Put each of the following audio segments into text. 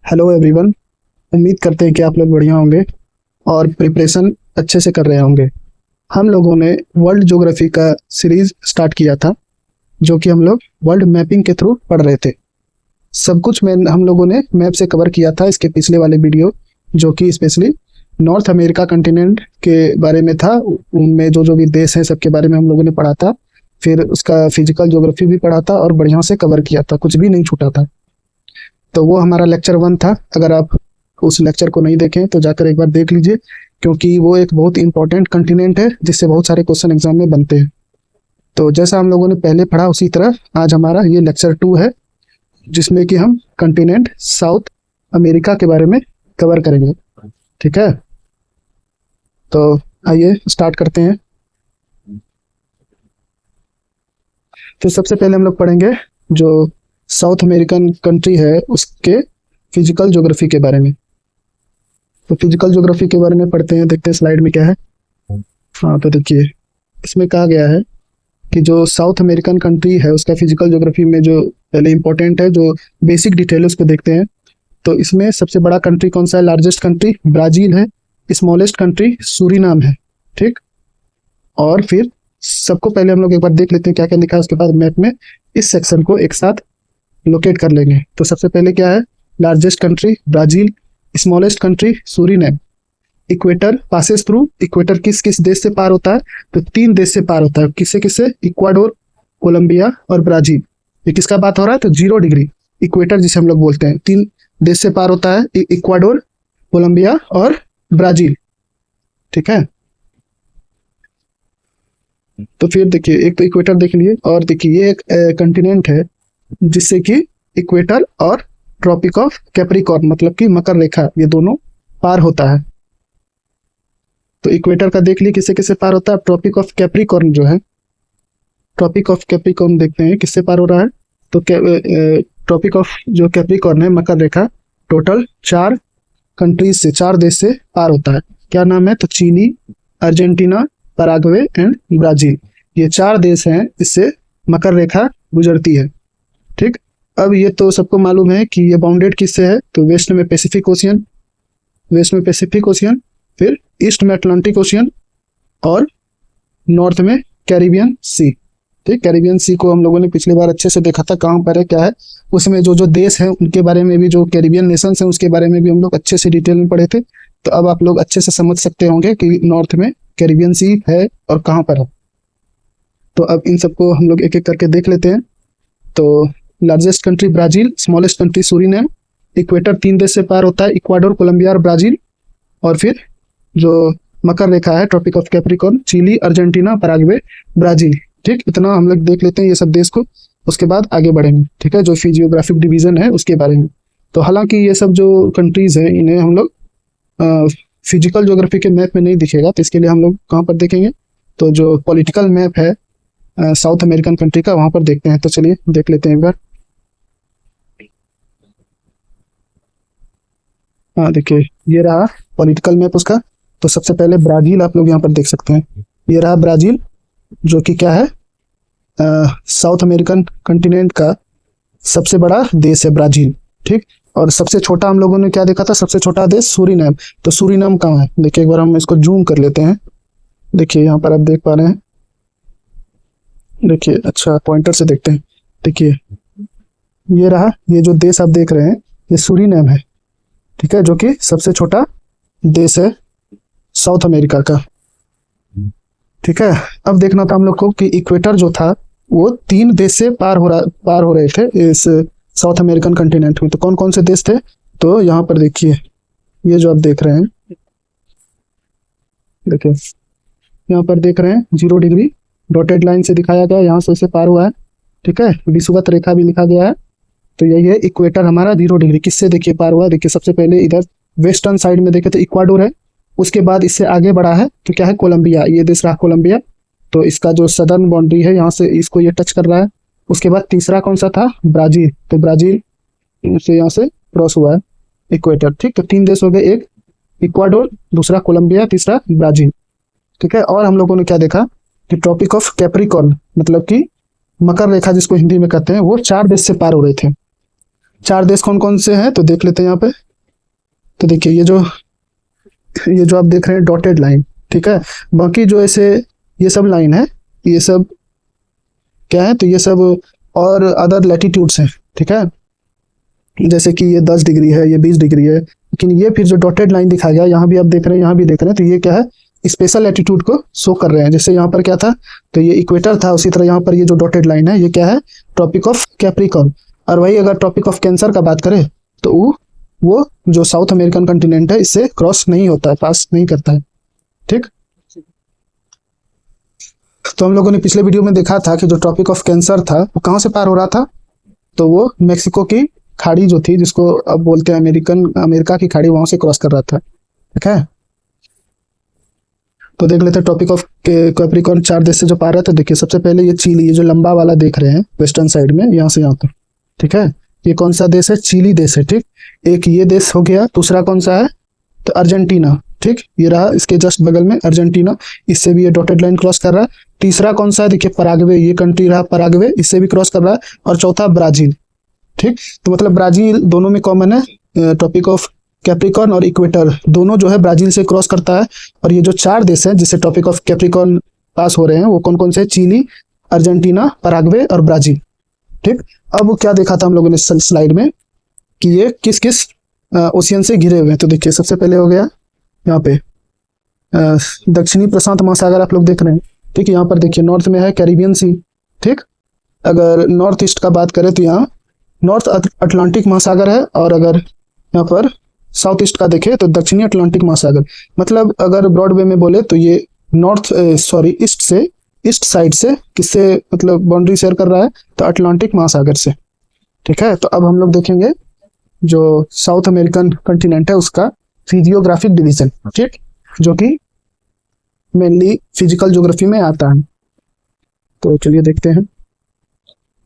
Hello everyone. उम्मीद करते हैं कि आप लोग बढ़िया होंगे और प्रिपरेशन अच्छे से कर रहे होंगे। हम लोगों ने वर्ल्ड ज्योग्राफी का सीरीज स्टार्ट किया था, जो कि हम लोग वर्ल्ड मैपिंग के थ्रू पढ़ रहे थे। सब कुछ में हम लोगों ने मैप से कवर किया था इसके पिछले वाले वीडियो, जो कि स्पेशली नॉर्थ अमेरिका कंटिनेंट के बारे में था। उनमें जो जो भी देश हैं सबके बारे में हम लोगों ने पढ़ा था। फिर उसका फिजिकल ज्योग्राफी भी पढ़ा था और बढ़िया से कवर किया था, कुछ भी नहीं छूटा था। तो वो हमारा लेक्चर 1 था। अगर आप उस लेक्चर को नहीं देखें तो जाकर एक बार देख लीजिए, क्योंकि वो एक बहुत इंपॉर्टेंट कंटिनेंट है जिससे बहुत सारे क्वेश्चन एग्जाम में बनते हैं। तो जैसा हम लोगों ने पहले पढ़ा उसी तरह आज हमारा ये लेक्चर 2 है, जिसमें कि हम कंटिनेंट साउथ अमेरिका के बारे में कवर करेंगे। ठीक है, तो आइए स्टार्ट करते हैं। तो सबसे पहले हम लोग पढ़ेंगे जो साउथ अमेरिकन कंट्री है उसके फिजिकल ज्योग्राफी के बारे में। तो फिजिकल ज्योग्राफी के बारे में पढ़ते हैं, देखते हैं स्लाइड में क्या है। हाँ, तो देखिए इसमें कहा गया है कि जो साउथ अमेरिकन कंट्री है उसका फिजिकल ज्योग्राफी में जो पहले इंपॉर्टेंट है, जो बेसिक डिटेल उसको देखते हैं। तो इसमें सबसे बड़ा कंट्री कौन सा है? लार्जेस्ट कंट्री ब्राजील है। स्मॉलेस्ट कंट्री सूरीनाम है। ठीक, और फिर सबको पहले हम लोग एक बार देख लेते हैं क्या क्या लिखा है, उसके बाद मैप में इस सेक्शन को एक साथ लोकेट कर लेंगे। तो सबसे पहले क्या है? Largest country Brazil, smallest country Suriname. Equator passes through. Equator किस किस देश से पार होता है? तो 3 देश से पार होता है। किससे किससे? इक्वाडोर, कोलंबिया और ब्राजील। ये किसका बात हो रहा है? तो 0 डिग्री इक्वेटर जिसे हम लोग बोलते हैं। 3 देश से पार होता है, इक्वाडोर, कोलंबिया और ब्राजील। ठीक है, तो फिर देखिए एक तो इक्वेटर देख लिए, और देखिए ये एक कंटिनेंट है जिससे कि इक्वेटर और ट्रॉपिक ऑफ कैप्रिकॉर्न मतलब कि मकर रेखा, ये दोनों पार होता है। तो इक्वेटर का देख लिए किससे किससे पार होता है। ट्रॉपिक ऑफ कैप्रिकॉर्न जो है, ट्रॉपिक ऑफ कैप्रिकॉर्न देखते हैं किससे पार हो रहा है। तो ट्रॉपिक ऑफ जो कैप्रिकॉर्न है, मकर रेखा, टोटल 4 कंट्रीज से, 4 देश से पार होता है। क्या नाम है? तो Chile, Argentina, Paraguay and Brazil. ये 4 देश हैं इससे मकर रेखा गुजरती है। ठीक, अब ये तो सबको मालूम है कि ये बाउंडेड किससे है। तो वेस्ट में पैसिफिक ओशियन, फिर ईस्ट में अटलांटिक ओशियन और नॉर्थ में कैरिबियन सी। ठीक, कैरिबियन सी को हम लोगों ने पिछली बार अच्छे से देखा था कहाँ पर है, क्या है। उसमें जो जो देश हैं उनके बारे में भी, जो कैरिबियन नेशंस हैं उसके बारे में भी हम लोग अच्छे से डिटेल में पढ़े थे। तो अब आप लोग अच्छे से समझ सकते होंगे कि नॉर्थ में कैरिबियन सी है और कहाँ पर है। तो अब इन सबको हम लोग एक एक करके देख लेते हैं। तो largest country Brazil, smallest country Suriname, equator 3 देश से पार होता है, इक्वाडोर, कोलंबिया और ब्राजील। और फिर जो मकर रेखा है, tropic of Capricorn, Chile, Argentina, Paraguay, Brazil. ठीक, इतना हम लोग देख लेते हैं ये सब देश को, उसके बाद आगे बढ़ेंगे। ठीक है, जो फिजियोग्राफिक डिवीजन है उसके बारे में। तो हालांकि ये सब जो कंट्रीज हैं इन्हें हम लोग फिजिकल ज्योग्राफी के मैप में नहीं दिखेगा, तो इसके लिए हम लोग कहाँ पर देखेंगे? तो जो पॉलिटिकल मैप है साउथ अमेरिकन कंट्री का, वहां पर देखते हैं। तो चलिए देख लेते हैं एक बार। हाँ, देखिए ये रहा पॉलिटिकल मैप उसका। तो सबसे पहले ब्राजील आप लोग यहाँ पर देख सकते हैं। ये रहा ब्राजील, जो कि क्या है? साउथ अमेरिकन कंटिनेंट का सबसे बड़ा देश है ब्राजील। ठीक, और सबसे छोटा हम लोगों ने क्या देखा था? सबसे छोटा देश सूरीनाम। तो सूरीनाम कहाँ है? देखिए एक बार हम इसको जूम कर लेते हैं। देखिए यहाँ पर आप देख पा रहे हैं। देखिए, अच्छा पॉइंटर से देखते हैं। देखिए ये रहा, ये जो देश आप देख रहे हैं ये सूरीनाम है। ठीक है, जो कि सबसे छोटा देश है साउथ अमेरिका का। ठीक है, अब देखना था हम लोग को कि इक्वेटर जो था वो 3 देश से पार हो रहे थे इस साउथ अमेरिकन कंटिनेंट में। तो कौन कौन से देश थे? तो यहाँ पर देखिए, ये जो आप देख रहे हैं, देखिए यहाँ पर देख रहे हैं 0 डिग्री डॉटेड लाइन से दिखाया गया, यहाँ से इसे पार हुआ है। ठीक है, विषुवत रेखा भी लिखा गया है। तो यही है इक्वेटर हमारा 0 डिग्री किससे देखिए पार हुआ। देखिए सबसे पहले इधर वेस्टर्न साइड में देखे तो इक्वाडोर है, उसके बाद इससे आगे बढ़ा है तो क्या है? कोलंबिया। ये देश रहा कोलंबिया। तो इसका जो सदर्न बाउंड्री है यहाँ से इसको ये टच कर रहा है। उसके बाद तीसरा कौन सा था? ब्राजील। तो ब्राजील से यहाँ से क्रॉस हुआ है इक्वेटर। ठीक, तो 3 देश हो गए, एक इक्वाडोर, दूसरा कोलंबिया, तीसरा ब्राजील। ठीक है, और हम लोगों ने क्या देखा कि ट्रॉपिक ऑफ कैप्रिकॉर्न मतलब कि मकर रेखा जिसको हिंदी में कहते हैं, वो 4 देश से पार हो रहे थे। चार देश कौन कौन से हैं तो देख लेते हैं यहाँ पे। तो देखिए ये जो आप देख रहे हैं डॉटेड लाइन, ठीक है। बाकी जो ऐसे ये सब लाइन है, ये सब क्या है, तो ये सब और अदर लैटिट्यूड्स हैं, ठीक है। जैसे कि ये 10 डिग्री है, ये 20 डिग्री है, लेकिन ये फिर जो डॉटेड लाइन दिखा गया, यहाँ भी आप देख रहे हैं, यहाँ भी देख रहे हैं, तो ये क्या है, स्पेशल लैटिट्यूड को शो कर रहे हैं। जैसे यहाँ पर क्या था, तो ये इक्वेटर था, उसी तरह यहाँ पर ये जो डॉटेड लाइन है, ये क्या है, ट्रॉपिक ऑफ कैप्रिकॉर्न। और वही अगर ट्रॉपिक ऑफ कैंसर का बात करें तो वो जो साउथ अमेरिकन कंटिनेंट है इससे क्रॉस नहीं होता है, पास नहीं करता है, ठीक। तो हम लोगों ने पिछले वीडियो में देखा था कि जो ट्रॉपिक ऑफ कैंसर था वो कहाँ से पार हो रहा था, तो वो मेक्सिको की खाड़ी जो थी, जिसको अब बोलते हैं अमेरिका की खाड़ी, वहां से क्रॉस कर रहा था, ठीक है। तो देख लेते हैं ट्रॉपिक ऑफ कैप्रिकॉर्न 4 देश से जो पार रहा था। देखिए सबसे पहले ये चिली, ये जो लंबा वाला देख रहे हैं वेस्टर्न साइड में, यहाँ से यहाँ तक, ठीक है। ये कौन सा देश है, चिली देश है, ठीक। एक ये देश हो गया, दूसरा कौन सा है, तो अर्जेंटीना, ठीक। ये रहा इसके जस्ट बगल में अर्जेंटीना, इससे भी ये डॉटेड लाइन क्रॉस कर रहा है। तीसरा कौन सा है, देखिए पराग्वे, ये कंट्री रहा पराग्वे, इससे भी क्रॉस कर रहा है। और चौथा ब्राजील, ठीक। तो मतलब ब्राजील दोनों में कॉमन है, ट्रॉपिक ऑफ कैप्रिकॉर्न और इक्वेटर दोनों जो है ब्राजील से क्रॉस करता है। और ये जो 4 देश हैं जिससे ट्रॉपिक ऑफ कैप्रिकॉर्न पास हो रहे हैं वो कौन कौन से, चिली, अर्जेंटीना, पराग्वे और ब्राजील, ठीक। अब क्या देखा था हम लोगों ने स्लाइड में कि ये किस किस ओशियन से घिरे हुए हैं। तो देखिए सबसे पहले हो गया यहाँ पे दक्षिणी प्रशांत महासागर आप लोग देख रहे हैं, ठीक। यहाँ पर देखिए नॉर्थ में है कैरिबियन सी, ठीक। अगर नॉर्थ ईस्ट का बात करें तो यहाँ नॉर्थ अटलांटिक महासागर है, और अगर यहाँ पर साउथ ईस्ट का देखें तो दक्षिणी अटलांटिक महासागर। मतलब अगर ब्रॉड वे में बोले तो ये ईस्ट साइड से किससे मतलब बाउंड्री शेयर कर रहा है, तो अटलांटिक महासागर से, ठीक है। तो अब हम लोग देखेंगे जो साउथ अमेरिकन कंटिनेंट है उसका फिजियोग्राफिक डिवीजन, ठीक, जो कि मेनली फिजिकल ज्योग्राफी में आता है। तो चलिए देखते हैं।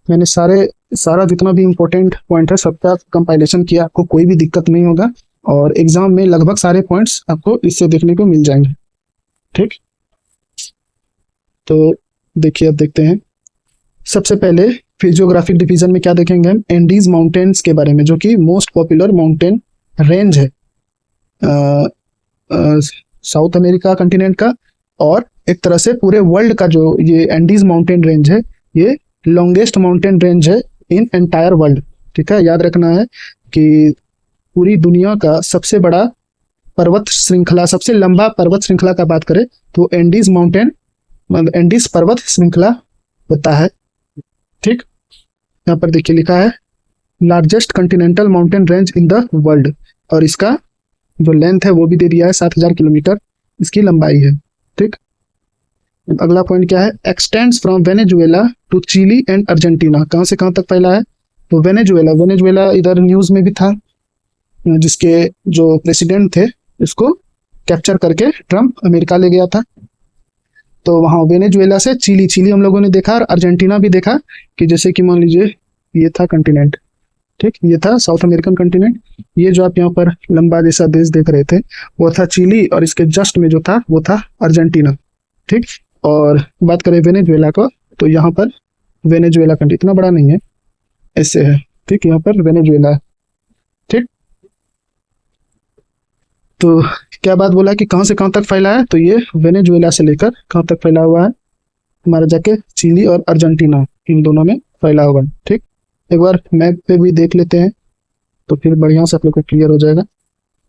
मैंने सारा जितना भी इम्पोर्टेंट पॉइंट है सबका कंपाइलेशन किया, आपको कोई भी दिक्कत नहीं होगा, और एग्जाम में लगभग सारे पॉइंट्स आपको इससे देखने को मिल जाएंगे, ठीक। तो देखिए अब देखते हैं। सबसे पहले फिजियोग्राफिक डिवीजन में क्या देखेंगे हम, एंडीज माउंटेन्स के बारे में, जो कि मोस्ट पॉपुलर माउंटेन रेंज है साउथ अमेरिका कंटिनेंट का, और एक तरह से पूरे वर्ल्ड का जो ये एंडीज माउंटेन रेंज है ये लॉन्गेस्ट माउंटेन रेंज है इन एंटायर वर्ल्ड, ठीक है। याद रखना है कि पूरी दुनिया का सबसे बड़ा पर्वत श्रृंखला, सबसे लंबा पर्वत श्रृंखला का बात करें तो एंडीज पर्वत श्रृंखला होता है, ठीक। यहाँ पर देखिए लिखा है largest Continental mountain range in the world, और इसका जो लेंथ है वो भी दे दिया है, 7000 किलोमीटर इसकी लंबाई है, ठीक। अगला पॉइंट क्या है, extends from Venezuela to Chile and Argentina. कहाँ से कहाँ तक फैला है, तो वेनेजुएला इधर न्यूज में भी था, जिसके जो प्रेसिडेंट थे इसको कैप्चर करके ट्रम्प अमेरिका ले गया था। तो वहाँ वेनेजुएला से चिली हम लोगों ने देखा, और अर्जेंटीना भी देखा कि जैसे कि मान लीजिए ये था कंटिनेंट, ठीक, ये था साउथ अमेरिकन कंटिनेंट। ये जो आप यहाँ पर लंबा जैसा देश देख रहे थे वो था चिली, और इसके जस्ट में जो था वो था अर्जेंटीना, ठीक। और बात करें वेनेजुएला को, तो यहाँ पर वेनेजुएला कंट्री इतना बड़ा नहीं है, ऐसे है, ठीक। यहाँ पर वेनेजुएला है, ठीक। तो क्या बात बोला कि कहाँ से कहाँ तक फैला है, तो ये वेनेजुएला से लेकर कहाँ तक फैला हुआ है, हमारा जाके चिली और अर्जेंटीना इन दोनों में फैला हुआ है, ठीक। एक बार मैप पे भी देख लेते हैं तो फिर बढ़िया से आप लोग को क्लियर हो जाएगा।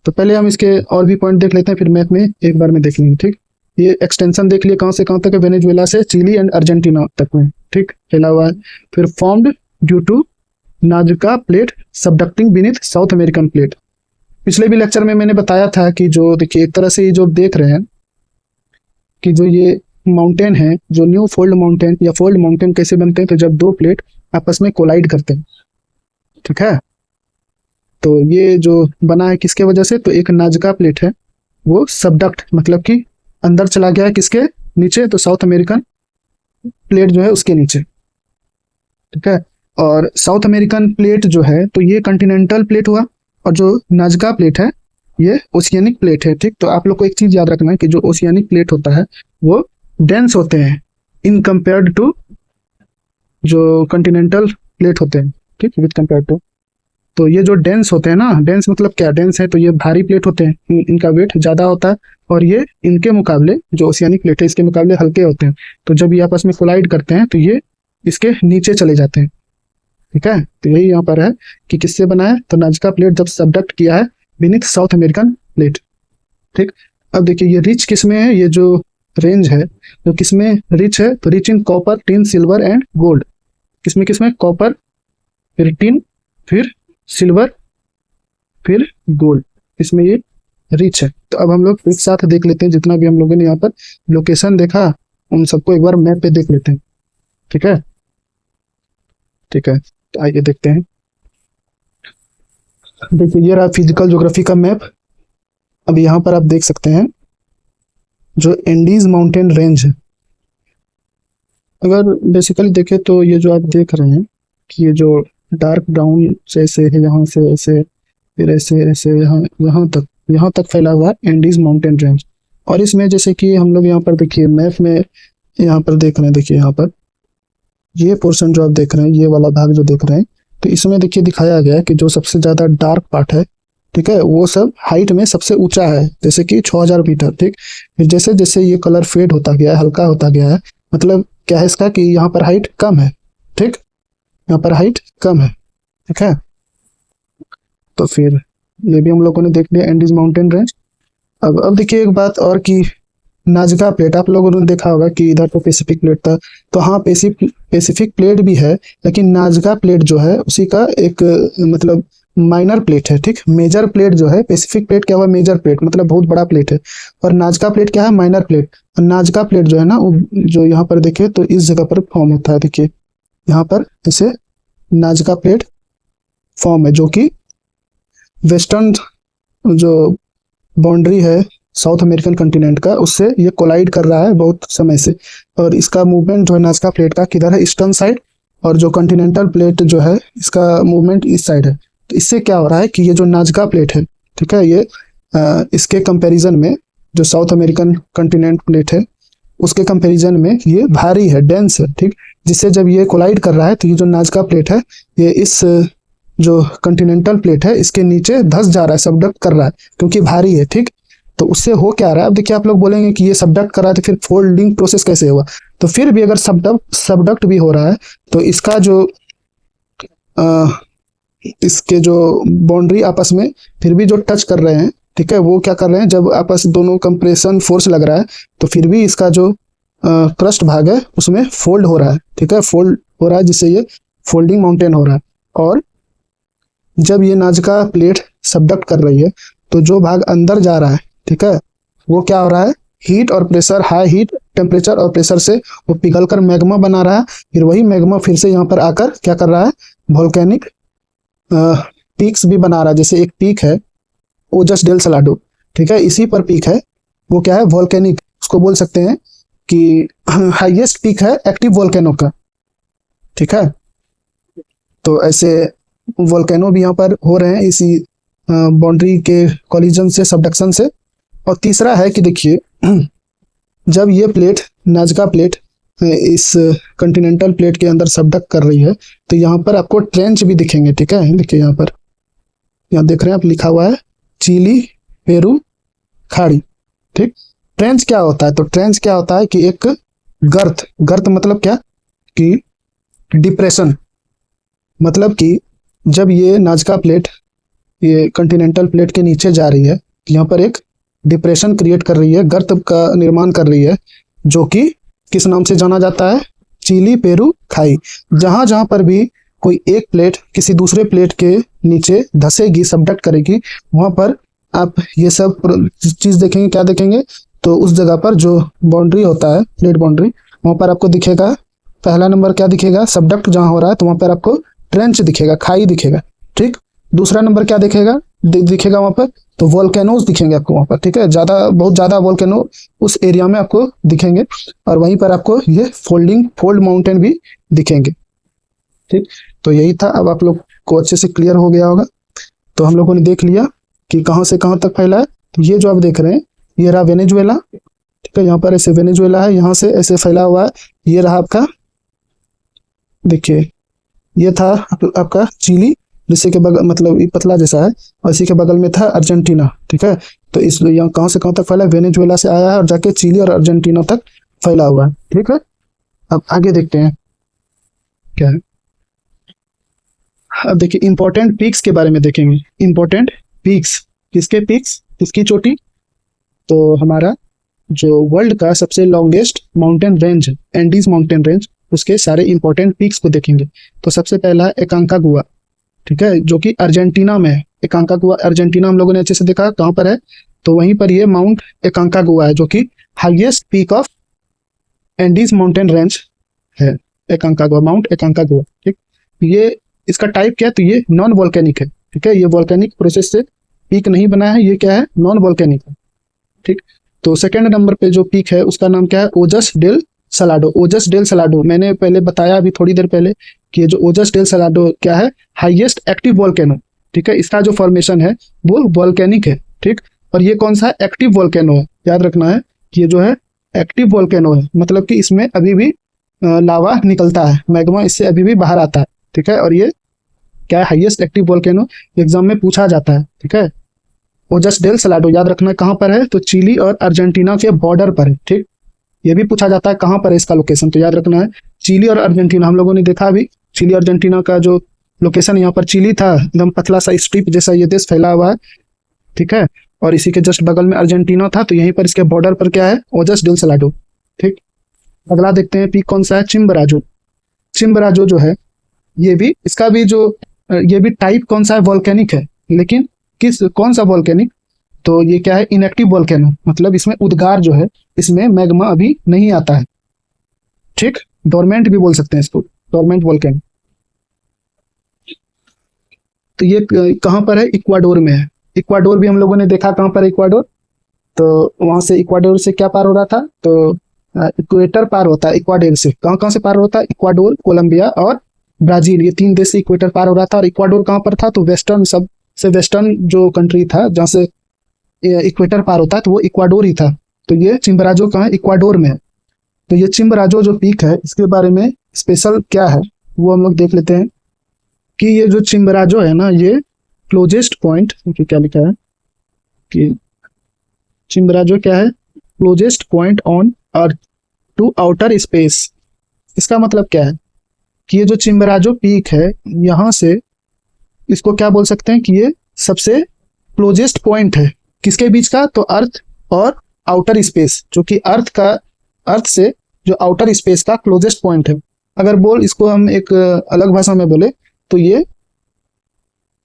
तो पहले हम इसके और भी पॉइंट देख लेते हैं, फिर मैप में एक बार में देख लेंगे, ठीक। ये एक्सटेंशन देख लिए कहाँ से कहाँ तक है, वेनेजुएला से चिली एंड अर्जेंटीना तक में, ठीक, फैला हुआ है। फिर formed due to Nazca plate subducting beneath South American plate. पिछले भी लेक्चर में मैंने बताया था कि जो देखिए एक तरह से ये जो देख रहे हैं कि जो ये माउंटेन है, जो न्यू फोल्ड माउंटेन या फोल्ड माउंटेन कैसे बनते हैं, तो जब 2 प्लेट आपस में कोलाइड करते हैं, ठीक है। तो ये जो बना है किसके वजह से, तो एक नाजका प्लेट है वो सबडक्ट मतलब कि अंदर चला गया है किसके नीचे, तो साउथ अमेरिकन प्लेट जो है उसके नीचे, ठीक है। और साउथ अमेरिकन प्लेट जो है तो ये कंटिनेंटल प्लेट हुआ, और जो नाजका प्लेट है ये ओशियानिक प्लेट है, ठीक। तो आप लोग को एक चीज याद रखना है कि जो ओशियानिक प्लेट होता है वो डेंस होते हैं इन कंपेयर्ड टू जो कंटिनेंटल प्लेट होते हैं, ठीक, विद कंपेयर टू। तो ये जो डेंस होते हैं ना, डेंस मतलब क्या, डेंस है तो ये भारी प्लेट होते हैं, इनका वेट ज़्यादा होता है, और ये इनके मुकाबले जो ओशियानिक प्लेट है इसके मुकाबले हल्के होते हैं। तो जब ये आपस में कोलाइड करते हैं तो ये इसके नीचे चले जाते हैं। ठीक है, तो यही यहाँ पर है कि किससे बना है, तो नाजका प्लेट जब सबडक्ट किया है बीनीथ साउथ अमेरिकन प्लेट। ठीक, अब देखिए ये रिच किसमें है, ये जो रेंज है जो किसमें रिच है, तो rich in copper, tin, silver and gold. किसमें किसमें, कॉपर, फिर टिन, फिर सिल्वर, फिर गोल्ड, इसमें ये रिच है। तो अब हम लोग एक साथ देख लेते हैं जितना भी हम लोगों ने यहाँ पर लोकेशन देखा उन सबको एक बार मैप पे देख लेते हैं। ठीक है, ठीक है, तो आइए देखते हैं। देखिए ये रहा फिजिकल ज्योग्राफी का मैप। अब यहाँ पर आप देख सकते हैं जो एंडीज माउंटेन रेंज है, अगर बेसिकली देखें तो ये जो आप देख रहे हैं कि ये जो डार्क ब्राउन से ऐसे है, यहाँ से ऐसे, फिर ऐसे ऐसे यहाँ तक फैला हुआ है एंडीज माउंटेन रेंज। और इसमें जैसे कि हम लोग यहाँ पर देखिए मैप में यहाँ पर देख रहे हैं, देखिए यहाँ पर ये पोर्शन जो आप देख रहे हैं, ये वाला भाग जो देख रहे हैं, तो इसमें देखिए दिखाया गया है कि जो सबसे ज़्यादा डार्क पार्ट है, ठीक है, वो सब हाइट में सबसे ऊंचा है, जैसे कि 6000 मीटर। ठीक, फिर जैसे जैसे ये कलर फेड होता गया है, हल्का होता गया है, मतलब क्या है इसका कि यहाँ पर हाइट कम है। ठीक, यहाँ पर हाइट कम है। ठीक है, तो फिर ये भी हम लोगों ने देख लिया एंडीज माउंटेन रेंज। अब देखिए एक बात और कि नाजका प्लेट, आप लोगों ने देखा होगा कि इधर तो पैसिफिक प्लेट था, तो हाँ पैसिफिक प्लेट भी है, लेकिन नाजका प्लेट जो है उसी का एक मतलब माइनर प्लेट है। ठीक, मेजर प्लेट जो है, पैसिफिक प्लेट क्या हुआ, मेजर प्लेट मतलब बहुत बड़ा प्लेट है, और नाजका प्लेट क्या है, माइनर प्लेट। और नाजका प्लेट जो है ना, जो यहाँ पर देखिए तो इस जगह पर फॉर्म होता है, देखिए यहाँ पर इसे नाजका प्लेट फॉर्म है, जो कि वेस्टर्न जो बाउंड्री है साउथ अमेरिकन कॉन्टिनेंट का, उससे ये कोलाइड कर रहा है बहुत समय से। और इसका मूवमेंट जो है नाजका प्लेट का किधर है, ईस्टर्न साइड, और जो कॉन्टिनेंटल प्लेट जो है इसका मूवमेंट इस साइड है। तो इससे क्या हो रहा है कि ये जो नाजका प्लेट है, ठीक है, ये इसके कंपैरिजन में जो साउथ अमेरिकन कॉन्टिनेंट प्लेट है उसके कंपैरिजन में ये भारी है, डेंस है। ठीक, जिससे जब ये कोलाइड कर रहा है तो ये जो नाजका प्लेट है ये इस जो कॉन्टिनेंटल प्लेट है इसके नीचे धस जा रहा है, सबडक्ट कर रहा है, क्योंकि भारी है। ठीक, तो उससे हो क्या रहा है, अब देखिए आप लोग बोलेंगे कि ये सबडक्ट कर रहा है तो फिर फोल्डिंग प्रोसेस कैसे हुआ, तो फिर भी अगर सबडक्ट भी हो रहा है तो इसका जो इसके जो बाउंड्री आपस में फिर भी जो टच कर रहे हैं, ठीक है, वो क्या कर रहे हैं, जब आपस दोनों कंप्रेशन फोर्स लग रहा है तो फिर भी इसका जो क्रस्ट भाग है उसमें फोल्ड हो रहा है। ठीक है, फोल्ड हो रहा है, जिससे ये फोल्डिंग माउंटेन हो रहा है। और जब ये नाजका प्लेट सबडक्ट कर रही है तो जो भाग अंदर जा रहा है, ठीक है, वो क्या हो रहा है, हीट और प्रेशर, हाई हीट टेम्परेचर और प्रेशर से वो पिघलकर मैग्मा बना रहा है। फिर वही मैग्मा फिर से यहाँ पर आकर क्या कर रहा है, वोल्केनिक पीक्स भी बना रहा है। जैसे एक पीक है ओजस डेल सलाडो, ठीक है, इसी पर पीक है, वो क्या है, वोल्केनिक, उसको बोल सकते हैं कि हाईएस्ट पीक है एक्टिव वोल्केनो का। ठीक है, तो ऐसे वोल्केनो भी यहाँ पर हो रहे हैं इसी बाउंड्री के कॉलिजन से, सबडक्शन से। और तीसरा है कि देखिए जब ये प्लेट, नाजका प्लेट इस कॉन्टिनेंटल प्लेट के अंदर सबडक्ट कर रही है तो यहाँ पर आपको ट्रेंच भी दिखेंगे। ठीक है, देखिए यहाँ पर, यहाँ देख रहे हैं आप, लिखा हुआ है चिली पेरू खाड़ी। ठीक, ट्रेंच क्या होता है, तो ट्रेंच क्या होता है कि एक गर्त मतलब क्या कि डिप्रेशन, मतलब कि जब ये नाजका प्लेट ये कॉन्टिनेंटल प्लेट के नीचे जा रही है तो यहाँ पर एक डिप्रेशन क्रिएट कर रही है, गर्त का निर्माण कर रही है, जो कि किस नाम से जाना जाता है, चिली पेरू खाई। जहां जहां पर भी कोई एक प्लेट किसी दूसरे प्लेट के नीचे धसेगी, सबडक्ट करेगी, वहां पर आप ये सब चीज देखेंगे। क्या देखेंगे, तो उस जगह पर जो बाउंड्री होता है, प्लेट बाउंड्री, वहां पर आपको दिखेगा, पहला नंबर क्या दिखेगा, सबडक्ट जहां हो रहा है तो वहां पर आपको ट्रेंच दिखेगा, खाई दिखेगा। ठीक, दूसरा नंबर क्या दिखेगा दिखेगा वहां पर, तो वोल्केनोज दिखेंगे आपको वहां पर। ठीक है, बहुत ज्यादा वोल्केनो उस एरिया में आपको दिखेंगे, और वहीं पर आपको ये फोल्ड माउंटेन भी दिखेंगे। ठीक, तो यही था। अब आप लोग को अच्छे से क्लियर हो गया होगा। तो हम लोगों ने देख लिया कि कहाँ से कहाँ तक फैला है। तो ये जो आप देख रहे हैं ये रहा वेनेजुएला। ठीक है, यहाँ पर ऐसे वेनेजुएला है, यहाँ से ऐसे फैला हुआ है। ये रहा आपका, देखिए ये था आपका चिली, जिससे के बगल मतलब ये पतला जैसा है, और इसी के बगल में था अर्जेंटीना। ठीक है, तो इस यहाँ कहाँ से कहाँ तक फैला है, वेनेजुएला से आया है और जाके चिली और अर्जेंटीना तक फैला हुआ है। ठीक है, अब आगे देखते हैं क्या है। अब देखिए इंपॉर्टेंट पीक्स के बारे में देखेंगे। इंपॉर्टेंट पीक्स, किसके पीक्स, किसकी चोटी, तो हमारा जो वर्ल्ड का सबसे लॉन्गेस्ट माउंटेन रेंज है, एंडीज माउंटेन रेंज, उसके सारे इंपॉर्टेंट पीक्स को देखेंगे। तो सबसे पहला है एकांकागुआ। ठीक है, जो कि अर्जेंटीना में है। एकांकागुआ अर्जेंटीना हम लोगों ने अच्छे से देखा कहाँ पर है, तो वहीं पर ये माउंट एकांकागुआ है, जो कि highest peak of Andes mountain range है। Aconcagua, mount Aconcagua. ठीक, ये इसका टाइप क्या है, तो ये नॉन वोल्केनिक है। ठीक है, ये वोल्केनिक प्रोसेस से पीक नहीं बना है, ये क्या है, नॉन वोल्केनिक है। ठीक, तो सेकंड नंबर पे जो पीक है उसका नाम क्या है, ओजस डेल सलाडो। ओजस डेल सलाडो मैंने पहले बताया अभी थोड़ी देर पहले कि ये जो ओजस डेल सलाडो क्या है, हाईएस्ट एक्टिव वोल्केनो। ठीक है, इसका जो फॉर्मेशन है वो वोल्केनिक है। ठीक, और ये कौन सा है, एक्टिव वोल्केनो है। याद रखना है कि ये जो है एक्टिव वोल्केनो है, मतलब कि इसमें अभी भी लावा निकलता है, मैग्मा इससे अभी भी बाहर आता है। ठीक है, और ये क्या है, हाईएस्ट एक्टिव वोल्केनो, एग्जाम में पूछा जाता है। ठीक है, ओजस डेल सलाडो याद रखना कहाँ पर है, तो चिली और अर्जेंटीना के बॉर्डर पर है। ठीक, ये भी पूछा जाता है कहाँ पर है इसका लोकेशन, तो याद रखना है चिली और अर्जेंटीना। हम लोगों ने देखा अभी चिली अर्जेंटीना का जो लोकेशन, यहाँ पर चिली था, एकदम पतला सा स्ट्रिप जैसा ये देश फैला हुआ है। ठीक है, और इसी के जस्ट बगल में अर्जेंटीना था, तो यहीं पर इसके बॉर्डर पर क्या है, ओजस डेल सलाडो। ठीक, अगला देखते हैं पीक कौन सा है, चिम्बराजो। चिम्बराजो जो है ये भी, इसका भी जो ये भी टाइप कौन सा है, वोल्केनिक है, लेकिन किस कौन सा वोल्केनिक, तो ये क्या है, इनएक्टिव वोल्केनो, मतलब इसमें उद्गार जो है, इसमें मैग्मा अभी नहीं आता है। ठीक, डोरमेंट भी बोल सकते हैं इसको, डोरमेंट वोल्केनो। तो ये कहाँ पर है, इक्वाडोर में है। इक्वाडोर भी हम लोगों ने देखा कहाँ पर है, इक्वाडोर, तो वहां से इक्वाडोर से क्या पार हो रहा था, तो इक्वेटर पार होता है इक्वाडोर से। कहाँ कहाँ से पार होता है, इक्वाडोर, कोलंबिया और ब्राजील, ये 3 देश से इक्वेटर पार हो रहा था। और इक्वाडोर कहाँ पर था, तो वेस्टर्न, सबसे वेस्टर्न जो कंट्री था जहाँ से इक्वेटर पार होता है, तो वो इक्वाडोर ही था। तो ये चिम्बराजो कहाँ है, इक्वाडोर में है। तो ये चिम्बराजो जो पीक है, इसके बारे में स्पेशल क्या है वो हम लोग देख लेते हैं कि ये जो चिम्बराजो है ना, ये क्लोजेस्ट पॉइंट, क्या लिखा है कि चिम्बराजो क्या है, closest point on earth to outer space. इसका मतलब क्या है कि ये जो चिम्बराजो पीक है, यहाँ से इसको क्या बोल सकते हैं कि ये सबसे क्लोजेस्ट पॉइंट है, किसके बीच का, तो अर्थ और आउटर स्पेस, जो कि अर्थ से जो आउटर स्पेस का क्लोजेस्ट पॉइंट है। अगर बोल इसको हम एक अलग भाषा में बोले तो ये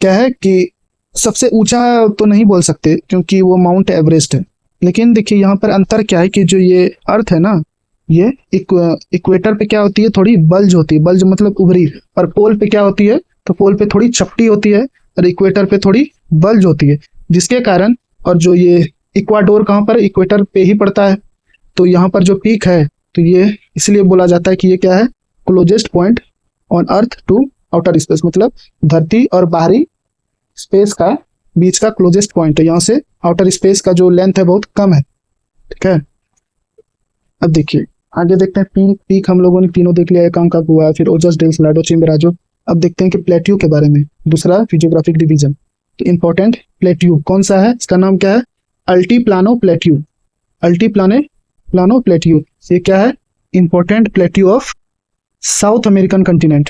क्या है कि सबसे ऊंचा तो नहीं बोल सकते क्योंकि वो माउंट एवरेस्ट है, लेकिन देखिए यहाँ पर अंतर क्या है कि जो ये अर्थ है ना, ये इक्वेटर पे क्या होती है, थोड़ी बल्ज होती है, बल्ज मतलब उभरी, और पोल पे क्या होती है, तो पोल पे थोड़ी चपटी होती है और इक्वेटर पे थोड़ी बल्ज होती है, जिसके कारण, और जो ये इक्वाडोर कहाँ पर, इक्वेटर पे ही पड़ता है, तो यहाँ पर जो पीक है, तो ये इसलिए बोला जाता है कि ये क्या है, closest point on earth to outer space, मतलब धरती और बाहरी स्पेस का बीच का क्लोजेस्ट पॉइंट है। यहाँ से आउटर स्पेस का जो लेंथ है बहुत कम है। ठीक है, अब देखिए आगे देखते हैं पीक हम लोगों ने तीनों देख लिया है, एकांकागुआ, फिर ओजस डेल सलाडो, चिम्बराजो। अब देखते हैं कि प्लेट्यू के बारे में, दूसरा फिजियोग्राफिक डिवीजन। तो इंपॉर्टेंट प्लेट्यू कौन सा है, इसका नाम क्या है, अल्टीप्लानो प्लेट्यू। अल्टीप्लानो प्लेट्यू, ये क्या है, important plateau of south American continent.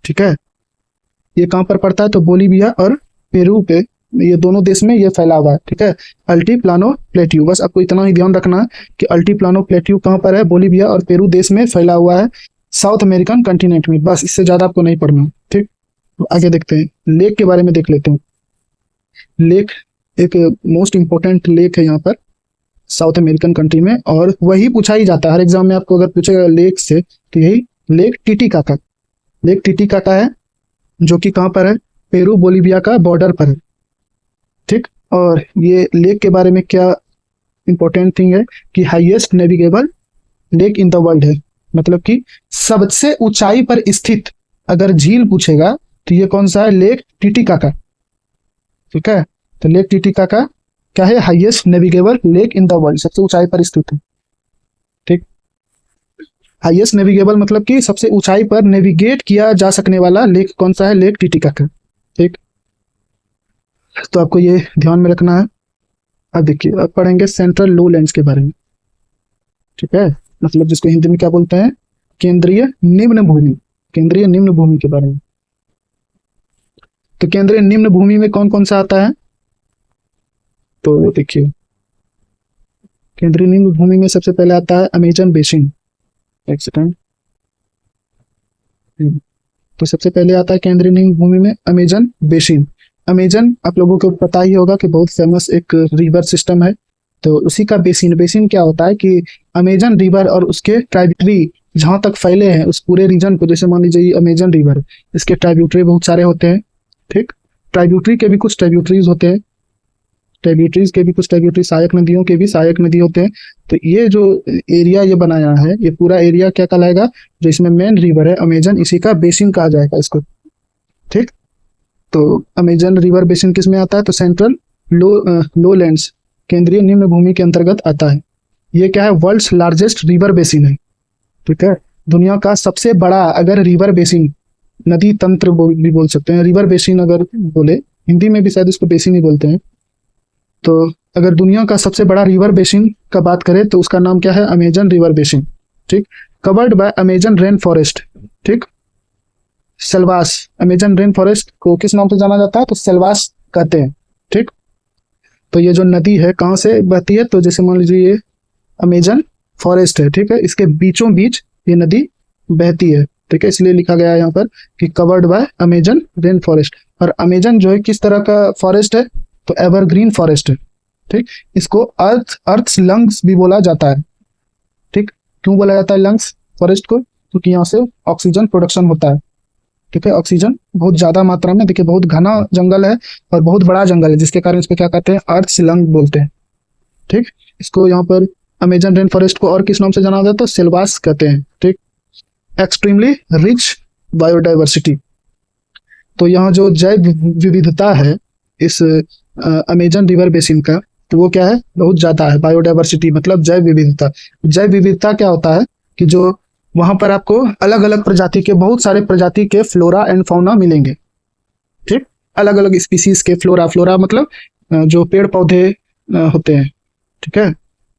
ठीक है, ये कहाँ पर पड़ता है, तो बोलीविया और पेरू पे, ये दोनों देश में ये फैला हुआ है। ठीक है, अल्टीप्लानो प्लेट्यू, बस आपको इतना ही ध्यान रखना है कि अल्टीप्लानो प्लेट्यू कहाँ पर है, बोलीविया और पेरू देश में फैला हुआ है, साउथ अमेरिकन कंटिनेंट में। बस इससे ज्यादा आपको नहीं पढ़ना। ठीक, तो आगे देखते हैं, लेक के बारे में देख लेते हैं। लेक एक मोस्ट इंपॉर्टेंट लेक है यहाँ पर साउथ अमेरिकन कंट्री में, और वही पूछा ही जाता है हर एग्जाम में आपको, अगर पूछेगा लेक से तो यही लेक टिटिकाका। लेक टिटिकाका है जो कि कहाँ पर है, पेरू बोलीविया का बॉर्डर पर है। ठीक, और ये लेक के बारे में क्या इंपॉर्टेंट थिंग है कि highest navigable lake in the world है, मतलब कि सबसे ऊंचाई पर स्थित अगर झील पूछेगा तो ये कौन सा है, लेक टिटिकाका। ठीक है, तो लेक टिटिकाका क्या है, highest navigable lake in the world, सबसे ऊंचाई पर स्थित है। ठीक, हाईएस्ट नेविगेबल मतलब कि सबसे ऊंचाई पर नेविगेट किया जा सकने वाला लेक कौन सा है, लेक टिटिकाका। ठीक, तो आपको ये ध्यान में रखना है। अब देखिए, अब पढ़ेंगे सेंट्रल लोलैंड्स के बारे में। ठीक है, मतलब जिसको हिंदी में क्या बोलते हैं, केंद्रीय निम्न भूमि, केंद्रीय निम्न भूमि के बारे में। तो केंद्रीय निम्न भूमि में कौन कौन सा आता है, तो देखिए केंद्रीय निम्न भूमि में सबसे पहले आता है अमेजन बेसिन। एक सेकंड, तो सबसे पहले आता है केंद्रीय निम्न भूमि में अमेजन बेसिन। अमेजन आप लोगों को पता ही होगा कि बहुत फेमस एक रिवर सिस्टम है, तो उसी का बेसिन। बेसिन क्या होता है कि अमेजन रिवर और उसके ट्राइब्यूटरी जहां तक फैले हैं उस पूरे रीजन को, जैसे मान लीजिए अमेजन रिवर, इसके ट्राइब्यूटरी बहुत सारे होते हैं। ठीक, ट्राइब्यूटरी के भी कुछ ट्राइब्यूटरीज होते हैं, ट्राइब्यूटरीज के भी कुछ ट्राइब्यूटरी, सहायक नदियों के भी सहायक नदी होते हैं। तो ये जो एरिया ये बनाया है, ये पूरा एरिया क्या कहलाएगा, जो इसमें मेन रिवर है अमेजन, इसी का बेसिन कहा जाएगा इसको। ठीक, तो अमेजन रिवर बेसिन किस में आता है, तो सेंट्रल लोलैंड्स, केंद्रीय निम्न भूमि के अंतर्गत आता है। ये क्या है, वर्ल्ड्स लार्जेस्ट रिवर बेसिन है। ठीक है, दुनिया का सबसे बड़ा, अगर रिवर बेसिन, नदी तंत्र भी बोल सकते हैं, रिवर बेसिन अगर बोले, हिंदी में भी शायद इसको बेसिन ही बोलते हैं। तो अगर दुनिया का सबसे बड़ा रिवर बेसिन का बात करें तो उसका नाम क्या है, अमेजन रिवर बेसिन। ठीक, covered by Amazon rain forest. ठीक, सेल्वास, अमेजन रेन फॉरेस्ट को किस नाम से जाना जाता है, तो सेल्वास कहते हैं। ठीक, तो ये जो नदी है कहाँ से बहती है, तो जैसे मान लीजिए ये अमेजन फॉरेस्ट है। ठीक है, इसके बीचों बीच ये नदी बहती है। ठीक है, इसलिए लिखा गया है यहाँ पर कि covered by Amazon rain forest. और अमेजन जो है किस तरह का फॉरेस्ट है, तो एवरग्रीन फॉरेस्ट है। ठीक, इसको अर्थ्स लंग्स भी बोला जाता है। ठीक, क्यों बोला जाता है लंग्स फॉरेस्ट को, क्योंकि यहाँ से ऑक्सीजन प्रोडक्शन होता है। ठीक है, ऑक्सीजन बहुत ज्यादा मात्रा में, देखिए बहुत घना जंगल है और बहुत बड़ा जंगल है, जिसके कारण इसको क्या कहते हैं, अर्थ्स लंग बोलते हैं। ठीक, इसको यहाँ पर अमेजन रेन फॉरेस्ट को और किस नाम से जाना जाता है, तो सेल्वास कहते हैं। ठीक, एक्सट्रीमली रिच बायोडाइवर्सिटी, तो यहाँ जो जैव विविधता है इस अमेजन रिवर बेसिन का, तो वो क्या है, बहुत ज्यादा है। बायोडाइवर्सिटी मतलब जैव विविधता। जैव विविधता क्या होता है कि जो वहां पर आपको अलग अलग प्रजाति के, बहुत सारे प्रजाति के फ्लोरा एंड फौना मिलेंगे। ठीक, अलग अलग स्पीसीज के फ्लोरा, फ्लोरा मतलब जो पेड़ पौधे होते हैं। ठीक है,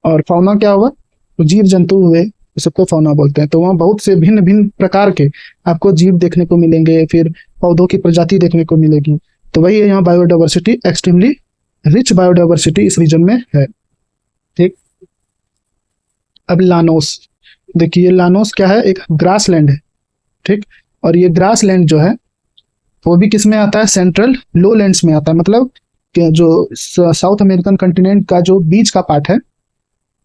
और फौना क्या हुआ, तो जीव जंतु हुए, सबको फौना बोलते हैं। तो वहाँ बहुत से भिन्न भिन्न प्रकार के आपको जीव देखने को मिलेंगे, फिर पौधों की प्रजाति देखने को मिलेगी। तो वही है यहाँ बायोडाइवर्सिटी, एक्सट्रीमली रिच बायोडाइवर्सिटी इस रीजन में है। ठीक, अब लानोस, देखिए लानोस क्या है, एक ग्रास लैंड है। ठीक, और ये ग्रास लैंड जो है वो भी किस में आता है, सेंट्रल लोलैंड्स में आता है। मतलब कि जो साउथ अमेरिकन कॉन्टिनेंट का जो बीच का पार्ट है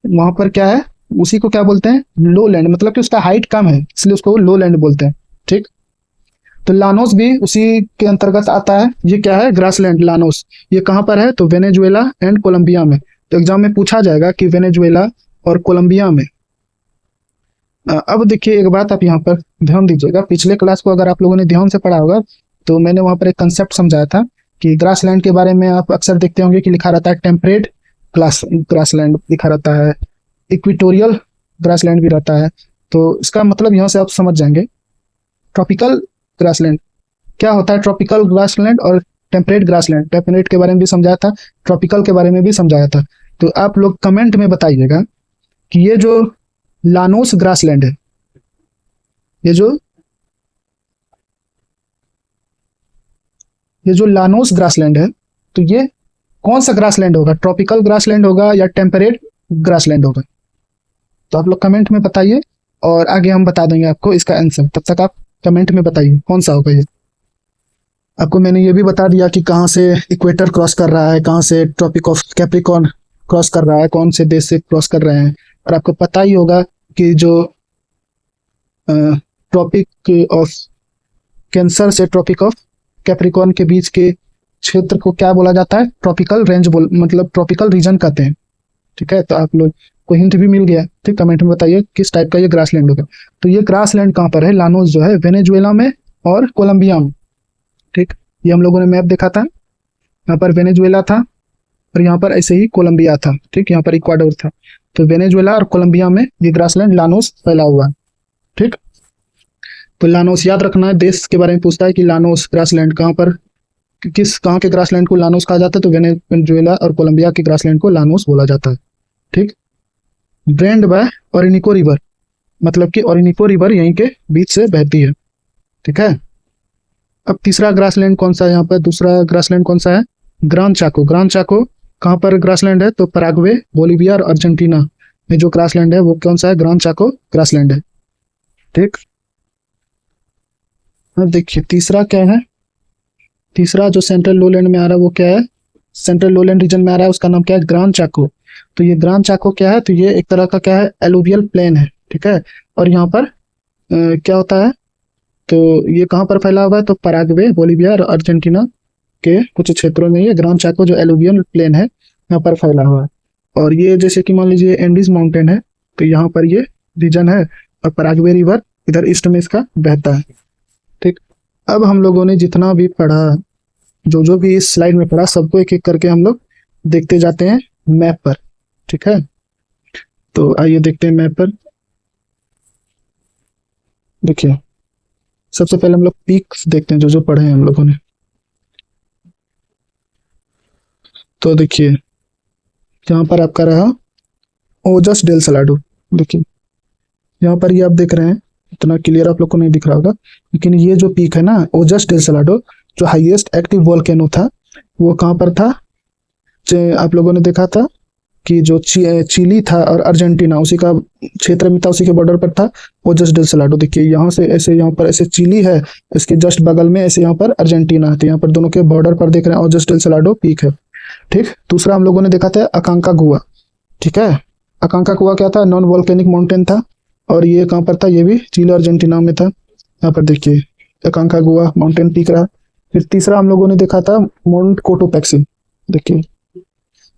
वहां पर क्या है, उसी को क्या बोलते हैं, लो लैंड, मतलब कि उसका हाइट कम है इसलिए उसको लो लैंड बोलते हैं। ठीक, तो लानोस भी उसी के अंतर्गत आता है। ये क्या है, ग्रासलैंड लानोस। ये कहाँ पर है, तो वेनेजुएला एंड कोलंबिया में। तो एग्जाम में पूछा जाएगा कि वेनेजुएला और कोलंबिया में। अब देखिए एक बात आप यहाँ पर ध्यान दीजिएगा, पिछले क्लास को अगर आप लोगों ने ध्यान से पढ़ा होगा तो मैंने वहां पर एक कंसेप्ट समझाया था कि ग्रासलैंड के बारे में आप अक्सर देखते होंगे कि लिखा रहता है टेम्परेट ग्रासलैंड लिखा रहता है, इक्वेटोरियल ग्रासलैंड भी रहता है। तो इसका मतलब यहाँ से आप समझ जाएंगे ट्रॉपिकल ग्रासलैंड क्या होता है, ट्रॉपिकल ग्रासलैंड और टेम्परेट ग्रासलैंड। टेम्परेट के बारे में भी समझाया था, ट्रॉपिकल के बारे में भी समझाया था। तो आप लोग कमेंट में बताइएगा कि ये जो लानोस ग्रासलैंड है, ये जो लानोस ग्रासलैंड है, तो ये कौन सा ग्रासलैंड होगा, ट्रॉपिकल ग्रासलैंड होगा या टेम्परेट ग्रासलैंड होगा। तो आप लोग कमेंट में बताइए और आगे हम बता देंगे आपको इसका आंसर। तब तक आप कमेंट में बताइए कौन सा होगा ये। आपको मैंने ये भी बता दिया कि कहाँ से इक्वेटर क्रॉस कर रहा है, कहाँ से ट्रॉपिक ऑफ कैप्रिकॉर्न क्रॉस कर रहा है, कौन से देश से क्रॉस कर रहे हैं। और आपको पता ही होगा कि जो ट्रॉपिक ऑफ कैंसर से ट्रॉपिक ऑफ कैप्रिकॉर्न के बीच के क्षेत्र को क्या बोला जाता है, ट्रॉपिकल रेंज मतलब ट्रॉपिकल रीजन कहते हैं। ठीक है, तो आप लोग को हिंट भी मिल गया। ठीक, कमेंट में बताइए किस टाइप का ये ग्रासलैंड होगा। तो ये ग्रासलैंड कहाँ पर है, लानोस जो है वेनेजुएला में और कोलंबिया में। ठीक, ये हम लोगों ने मैप देखा था, यहाँ पर वेनेजुएला था और यहाँ पर ऐसे ही कोलंबिया था। ठीक, यहाँ पर इक्वाडोर था। तो वेनेजुएला और कोलंबिया में ये ग्रासलैंड लानोस फैला हुआ है। ठीक, तो लानोस याद रखना है, देश के बारे में पूछता है कि लानोस ग्रासलैंड कहाँ पर किस कहाँ के ग्रासलैंड को लानोस कहा जाता है, तो वेनेजुएला और कोलंबिया के ग्रासलैंड को लानोस बोला जाता है। ठीक। ड्रेन्ड बाय ओरिनिको रिवर, मतलब कि ओरिनिको रिवर यहीं के बीच से बहती है। ठीक है। अब तीसरा ग्रासलैंड कौन सा है यहाँ पर, दूसरा ग्रासलैंड कौन सा है, ग्रान चाको। ग्रान चाको कहाँ पर ग्रासलैंड है, तो पराग्वे, बोलिविया और अर्जेंटीना में जो ग्रासलैंड है वो कौन सा है, ग्रान चाको ग्रासलैंड है। ठीक। अब देखिए तीसरा क्या है, तीसरा जो सेंट्रल लोलैंड में आ रहा है वो क्या है, सेंट्रल लोलैंड रीजन में आ रहा है, उसका नाम क्या है, ग्रान चाको। तो ये ग्रान चाको क्या है, तो ये एक तरह का क्या है, एलुवियल प्लेन है। ठीक है। और यहाँ पर क्या होता है, तो ये कहाँ पर फैला हुआ है, तो पराग्वे, बोलिविया और अर्जेंटीना के कुछ क्षेत्रों में ये ग्रान चाको जो एलुवियल प्लेन है यहाँ पर फैला हुआ है। और ये जैसे कि मान लीजिए एंडीज माउंटेन है, तो यहाँ पर ये रीजन है, और पराग्वे रिवर इधर ईस्ट में इसका बहता है। ठीक। अब हम लोगों ने जितना भी पढ़ा, जो जो भी इस स्लाइड में पढ़ा, सबको एक एक करके हम लोग देखते जाते हैं मैप पर। ठीक है। तो आइए देखते हैं मैप पर। देखिए सबसे पहले हम लोग पीक्स देखते हैं जो जो पढ़े हैं हम लोगों ने। तो देखिए यहाँ पर आपका रहा ओजस डेल सलाडो। देखिए यहाँ पर ये आप देख रहे हैं, इतना क्लियर आप लोग को नहीं दिख रहा होगा, लेकिन ये जो पीक है ना ओजस डेल सलाडो, जो हाईएस्ट एक्टिव वोल्केनो था, वो कहाँ पर था, आप लोगों ने देखा था कि जो चिली था और अर्जेंटीना उसी का क्षेत्र में था, उसी के बॉर्डर पर था ओजस डेल सलाडो। देखिए यहाँ से ऐसे, यहाँ पर ऐसे चिली है, इसके जस्ट बगल में ऐसे यहाँ पर अर्जेंटीना है, तो यहाँ पर दोनों के बॉर्डर पर देख रहे हैं ओजस डेल सलाडो पीक है। ठीक। दूसरा हम लोगों ने देखा था अकांकागुआ। ठीक है। अकांकागुआ क्या था, नॉन वोल्केनिक माउंटेन था, और ये कहाँ पर था, ये भी चिली अर्जेंटीना में था। यहाँ पर देखिए अकांकागुआ माउंटेन पीक रहा। फिर तीसरा हम लोगों ने देखा था माउंट कोटोपैक्सी। देखिए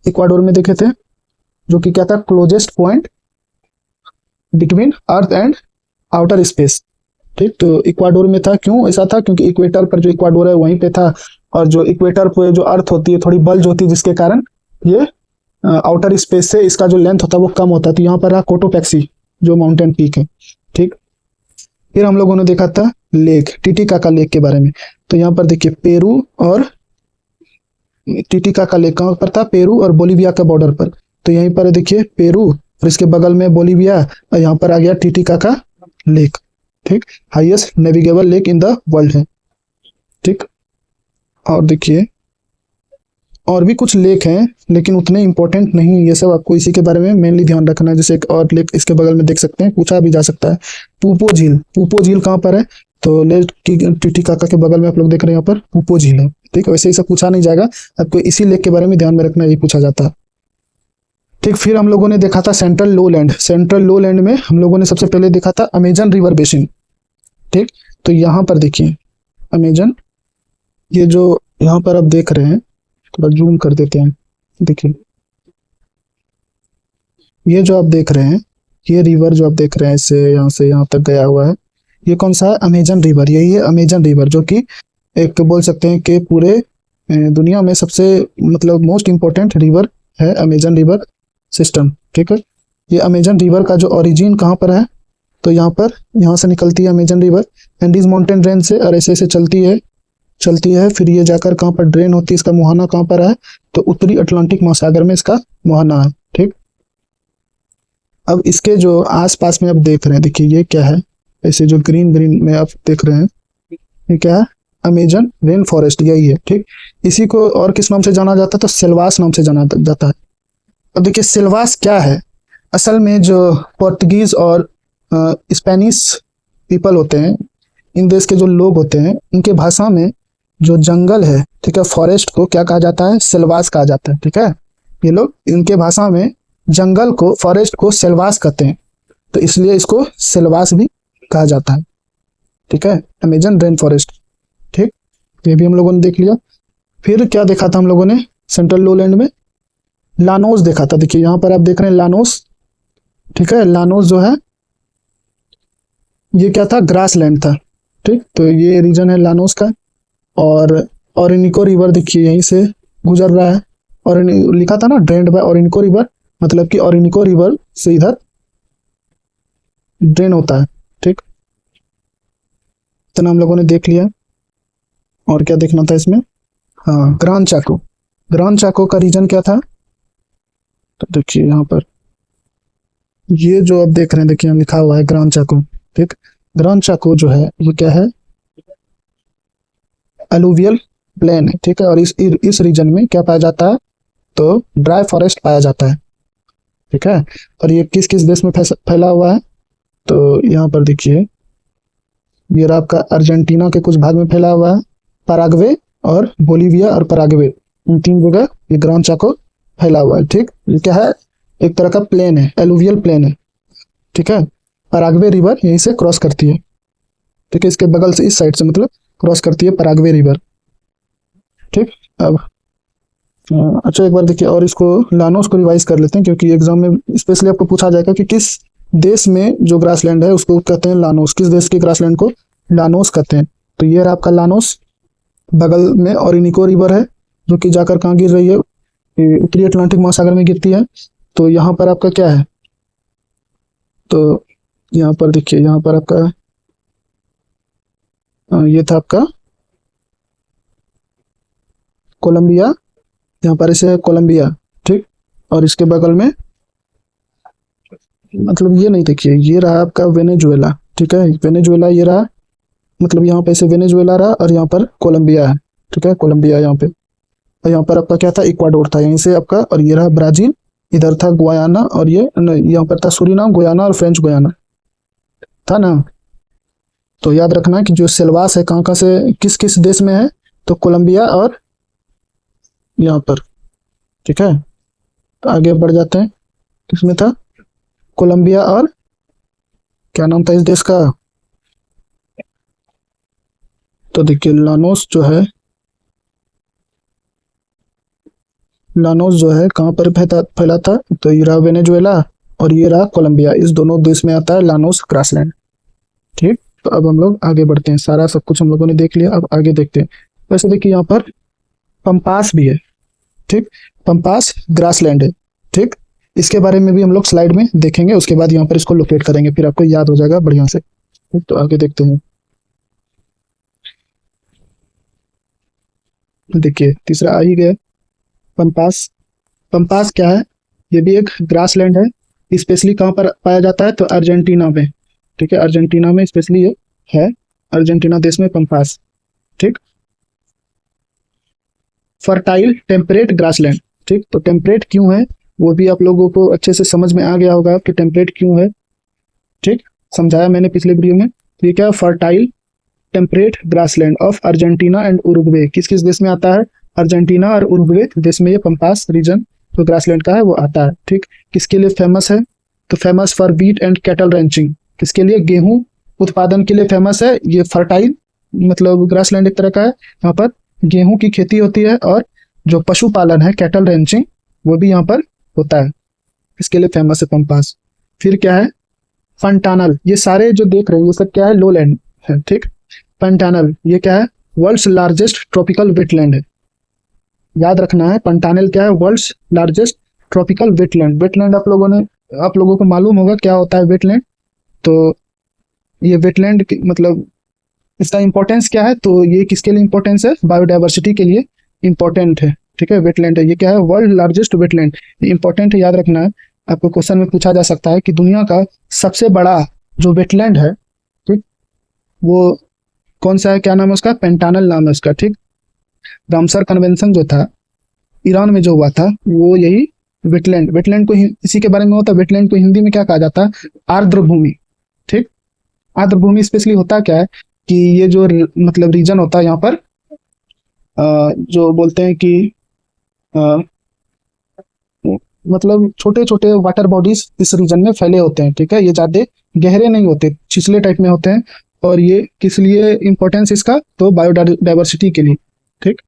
इक्वाडोर में देखे थे, जो कि क्या था, closest point between earth and outer space. ठीक। तो इक्वाडोर में था, क्यों ऐसा था, क्योंकि इक्वेटर पर जो इक्वाडोर है वहीं पे था, और जो इक्वेटर पे जो अर्थ होती है थोड़ी बल्ज होती है, जिसके कारण ये आउटर स्पेस से इसका जो लेंथ होता है वो कम होता है। तो यहाँ पर रहा कोटोपैक्सी जो माउंटेन पीक है। ठीक। फिर हम लोगों ने देखा था लेक, टिटिकाका लेक के बारे में। तो यहाँ पर देखिए पेरू और टिटिकाका लेक कहाँ पर था, पेरू और बोलिविया के बॉर्डर पर। तो यहीं पर देखिए पेरू और इसके बगल में बोलिविया, और यहाँ पर आ गया टिटिकाका लेक। ठीक। Highest navigable lake in the world है। ठीक। और देखिए और भी कुछ लेक हैं, लेकिन उतने इंपॉर्टेंट नहीं, ये सब आपको इसी के बारे में मेनली ध्यान रखना है। जैसे एक और लेक इसके बगल में देख सकते हैं, पूछा भी जा सकता है, पूपो झील। पूपो झील कहाँ पर है, तो लेक टिटिकाका के बगल में आप लोग देख रहे हैं यहाँ पर पूपो झील है। ठीक। वैसे ही सब पूछा नहीं जाएगा, आपको इसी लेक के बारे में ध्यान में रखना, यही पूछा जाता है। ठीक। फिर हम लोगों ने देखा था सेंट्रल लोलैंड। सेंट्रल लोलैंड में हम लोगों ने सबसे पहले देखा था अमेजन रिवर बेसिन। ठीक। तो यहाँ पर देखिए अमेजन, ये जो यहाँ पर आप देख रहे हैं, थोड़ा जूम कर देते हैं। देखिए ये जो आप देख रहे हैं, ये रिवर जो आप देख रहे हैं, इससे यहाँ से यहाँ तक गया हुआ है, ये कौन सा है, अमेजन रिवर। यही है अमेजन रिवर, जो कि एक बोल सकते हैं कि पूरे दुनिया में सबसे मतलब मोस्ट इम्पोर्टेंट रिवर है अमेजन रिवर सिस्टम। ठीक है। ये अमेजन रिवर का जो ओरिजिन कहाँ पर है, तो यहाँ पर, यहाँ से निकलती है Amazon river Andes mountain range से, और ऐसे ऐसे चलती है, फिर ये जाकर कहाँ पर ड्रेन होती है, इसका मुहाना कहाँ पर है, तो उत्तरी अटलांटिक महासागर में इसका मुहाना है। ठीक। अब इसके जो आसपास में आप देख रहे हैं, देखिए ये क्या है, ऐसे जो ग्रीन ग्रीन में आप देख रहे हैं, ये क्या है, अमेजन रेन फॉरेस्ट, यही है। ठीक। इसी को और किस नाम से जाना जाता है, तो सिल्वास नाम से जाना जाता है। अब देखिए सिल्वास क्या है, असल में जो पोर्तुगीज और स्पेनिश पीपल होते हैं, इन देश के जो लोग होते हैं, उनके भाषा में जो जंगल है, ठीक है, फॉरेस्ट को क्या कहा जाता है, सिल्वास कहा जाता है। ठीक है। ये लोग इनके भाषा में जंगल को, फॉरेस्ट को सिल्वास कहते हैं, तो इसलिए इसको सिल्वास भी कहा जाता है। ठीक है। Amazon rain forest. ठीक। ये भी हम लोगों ने देख लिया। फिर क्या देखा था हम लोगों ने, सेंट्रल लोलैंड में लानोस देखा था। देखिए यहाँ पर आप देख रहे हैं लानोस। ठीक है। लानोस जो है ये क्या था, ग्रास लैंड था। ठीक। तो ये रीजन है लानोस का, और ओरिनिको रिवर देखिए यहीं से गुजर रहा है, और लिखा था ना ड्रेन्ड बाय ओरिनिको रिवर, मतलब कि ओरिनिको रिवर से इधर ड्रेन होता है। ठीक। इतना हम लोगों ने देख लिया, और क्या देखना था इसमें, हाँ, ग्रान चाको। ग्रान चाको का रीजन क्या था? तो देखिए यहाँ पर ये जो आप देख रहे हैं, देखिए यहाँ लिखा हुआ है ग्रान चाको। ठीक, ग्रान चाको जो है ये क्या है? एलुवियल प्लेन है। ठीक है, और इस रीजन में क्या पाया जाता है? तो ड्राई फॉरेस्ट पाया जाता है। ठीक है, और ये किस किस देश में फैला हुआ है? तो यहाँ पर देखिए ये रहा आपका अर्जेंटीना के कुछ भाग में फैला हुआ है, पैराग्वे और बोलीविया और पैराग्वे, इन 3 जगह ये ग्रान चाको फैला हुआ है। ठीक, ये क्या है? एक तरह का प्लेन है, एलुवियल प्लेन है। ठीक है, पैराग्वे रिवर यहीं से क्रॉस करती है। ठीक है, इसके बगल से, इस साइड से मतलब क्रॉस करती है पैराग्वे रिवर। ठीक, अब अच्छा एक बार देखिए, और इसको लानोस को रिवाइज कर लेते हैं, क्योंकि एग्जाम में स्पेशली आपको पूछा जाएगा कि किस देश में जो ग्रासलैंड है उसको कहते हैं लानोस, किस देश के ग्रासलैंड को लानोस कहते हैं। तो ये रहा आपका लानोस, बगल में ओरिनिको रिवर है जो कि जाकर कहाँ गिर रही है? उत्तरी अटलांटिक महासागर में गिरती है। तो यहाँ पर आपका क्या है? तो यहाँ पर देखिए, यहाँ पर आपका ये था आपका कोलंबिया, यहाँ पर इसे है कोलंबिया। ठीक, और इसके बगल में मतलब ये नहीं, देखिए ये रहा आपका वेनेजुएला। ठीक है, वेनेजुएला ये रहा, मतलब यहाँ पे से वेनेजुएला रहा और यहाँ पर कोलंबिया है। ठीक है, कोलंबिया यहाँ पे, और यहाँ पर आपका क्या था? इक्वाडोर था यहीं से आपका, और ये रहा ब्राजील, इधर था गुयाना, और ये यहाँ पर था सूरीनाम, गुयाना और फ्रेंच गुयाना था ना। तो याद रखना है कि जो सेल्वास है कहाँ कहाँ से, किस किस देश में है? तो कोलंबिया और यहाँ पर। ठीक है, तो आगे बढ़ जाते हैं, किसमें था? कोलंबिया और क्या नाम था इस देश का? तो देखिए लानोस जो है, लानोस जो है कहाँ पर फैला था? तो ये रहा वेनेजुएला और ये रहा कोलंबिया, इस दोनों देश में आता है लानोस ग्रासलैंड। ठीक, तो अब हम लोग आगे बढ़ते हैं, सारा सब कुछ हम लोगों ने देख लिया, अब आगे देखते हैं। वैसे देखिए यहाँ पर पंपास भी है। ठीक, पंपास ग्रासलैंड है। ठीक, इसके बारे में भी हम लोग स्लाइड में देखेंगे, उसके बाद यहाँ पर इसको लोकेट करेंगे, फिर आपको याद हो जाएगा बढ़िया से। तो आगे देखते हैं, देखिए तीसरा आ ही गया, पंपास। पंपास क्या है? ये भी एक ग्रासलैंड है। स्पेशली कहाँ पर पाया जाता है? तो अर्जेंटीना में। ठीक है, अर्जेंटीना में स्पेशली ये है, अर्जेंटीना देश में पंपास। ठीक, फर्टाइल टेम्परेट ग्रासलैंड। ठीक, तो टेम्परेट क्यों है वो भी आप लोगों को अच्छे से समझ में आ गया होगा कि टेम्परेट क्यों है। ठीक, समझाया मैंने पिछले वीडियो में। तो ये क्या है? Fertile temperate grassland of Argentina and Uruguay. किस किस देश में आता है? अर्जेंटीना और उरुग्वे देश में ये पंपास रीजन जो ग्रासलैंड का है वो आता है। ठीक, किसके लिए फेमस है? तो famous for wheat and cattle ranching. किसके लिए? गेहूं उत्पादन के लिए फेमस है ये फर्टाइल, मतलब ग्रासलैंड एक तरह का है, यहाँ पर गेहूं की खेती होती है, और जो पशुपालन है कैटल रैंचिंग वो भी यहाँ पर होता है। इसके लिए फेमस है पंपास। फिर क्या है? पंटानल। ये सारे जो देख रहे हैं ये सब क्या है? लो लैंड है। ठीक, पंटानल ये क्या है? वर्ल्ड्स लार्जेस्ट ट्रॉपिकल वेटलैंड है। याद रखना है, पंटानल क्या है? World's largest tropical wetland. Wetland आप लोगों को मालूम होगा क्या होता है वेटलैंड। तो ये वेटलैंड मतलब इसका इंपॉर्टेंस क्या है? तो ये किसके लिए इंपॉर्टेंस है? बायोडाइवर्सिटी के लिए इंपॉर्टेंट है। ठीक है, वेटलैंड है, ये क्या है? वर्ल्ड लार्जेस्ट वेटलैंड, ये इंपॉर्टेंट है, याद रखना है। आपको क्वेश्चन में पूछा जा सकता है कि दुनिया का सबसे बड़ा जो वेटलैंड है, ठीक, वो कौन सा है? क्या नाम है उसका? पेंटानल नाम है उसका। ठीक, रामसर कन्वेंशन जो था ईरान में जो हुआ था वो यही वेटलैंड को इसी के बारे में होता है। वेटलैंड को हिंदी में क्या कहा जाता है? आर्द्र भूमि। ठीक, आर्द्र भूमि स्पेशली होता क्या है कि ये जो मतलब रीजन होता है यहाँ पर जो बोलते हैं कि मतलब छोटे छोटे वाटर बॉडीज इस रीजन में फैले होते हैं। ठीक है, ये ज्यादा गहरे नहीं होते, छिछले टाइप में होते हैं, और ये किस लिए इंपॉर्टेंस इसका? तो बायोडाइवर्सिटी के लिए। ठीक,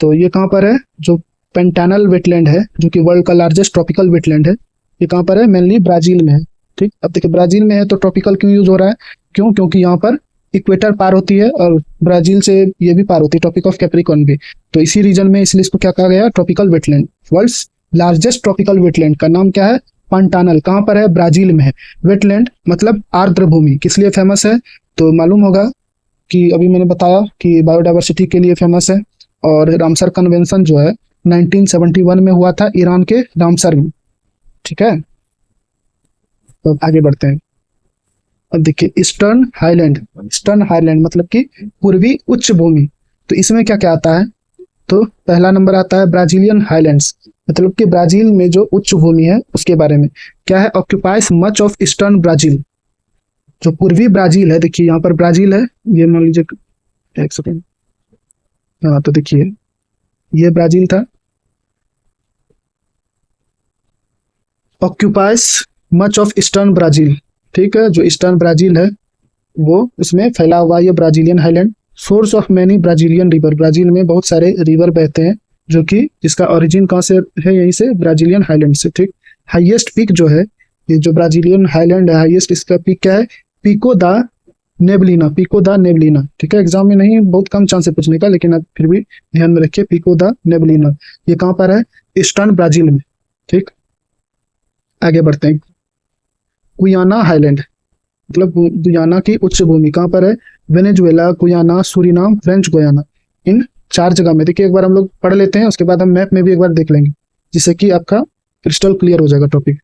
तो ये कहाँ पर है? जो पेंटानल वेटलैंड है जो कि वर्ल्ड का लार्जेस्ट ट्रॉपिकल वेटलैंड है, ये कहाँ पर है? मेनली ब्राजील में है। ठीक, अब देखिए ब्राजील में है तो ट्रॉपिकल क्यों यूज हो रहा है? क्यों? क्योंकि यहाँ पर इक्वेटर पार होती है और ब्राजील से ये भी पार होती है, ट्रॉपिक ऑफ कैप्रिकॉर्न भी। तो इसी रीजन में इसलिए इसको क्या कहा गया? Tropical wetland. World's largest tropical wetland का नाम क्या है? पंटानल। कहाँ पर है? ब्राजील में है। वेटलैंड मतलब आर्द्र भूमि, किस लिए फेमस है? तो मालूम होगा कि अभी मैंने बताया कि बायोडाइवर्सिटी के लिए फेमस है। और रामसर कन्वेंशन जो है 1971 में हुआ था ईरान के रामसर में। ठीक है, तो अब आगे बढ़ते हैं। अब देखिए ईस्टर्न हाईलैंड, ईस्टर्न हाईलैंड मतलब कि पूर्वी उच्च भूमि। तो इसमें क्या क्या आता है, तो पहला नंबर आता है ब्राजीलियन हाईलैंड्स, मतलब कि ब्राजील में जो उच्च भूमि है उसके बारे में क्या है, occupies much of eastern Brazil. जो पूर्वी ब्राजील है, देखिए यहाँ पर ब्राजील है, ये मान लीजिए एक सेकेंड, हाँ तो देखिए ये ब्राजील था, occupies much of eastern Brazil. ठीक है, जो ईस्टर्न ब्राजील है वो इसमें फैला हुआ ये Brazilian highland. Source of many Brazilian river, Brazil में बहुत सारे रिवर बहते हैं जो कि जिसका ओरिजिन कहाँ से है, यहीं से ब्राजीलियन हाईलैंड से। ठीक, हाईएस्ट पीक जो है, ये जो ब्राजीलियन हाईलैंड है हाईएस्ट, इसका पीक क्या है, पिको दा नेबलिना, पिको दा नेबलिना। ठीक है, एग्जाम में नहीं, बहुत कम चांस है पूछने का, लेकिन आप फिर भी ध्यान में रखिए, पिको दा नेबलिना। ये कहाँ पर है, ईस्टर्न ब्राजील में। ठीक, आगे बढ़ते हैं। गुयाना हाईलैंड, मतलब गुयाना की उच्च भूमि कहाँ पर है, Venezuela, Guyana, Suriname, French Guiana, इन 4 जगह में। देखिए एक बार हम लोग पढ़ लेते हैं, उसके बाद हम मैप में भी एक बार देख लेंगे, जिससे कि आपका क्रिस्टल क्लियर हो जाएगा टॉपिक।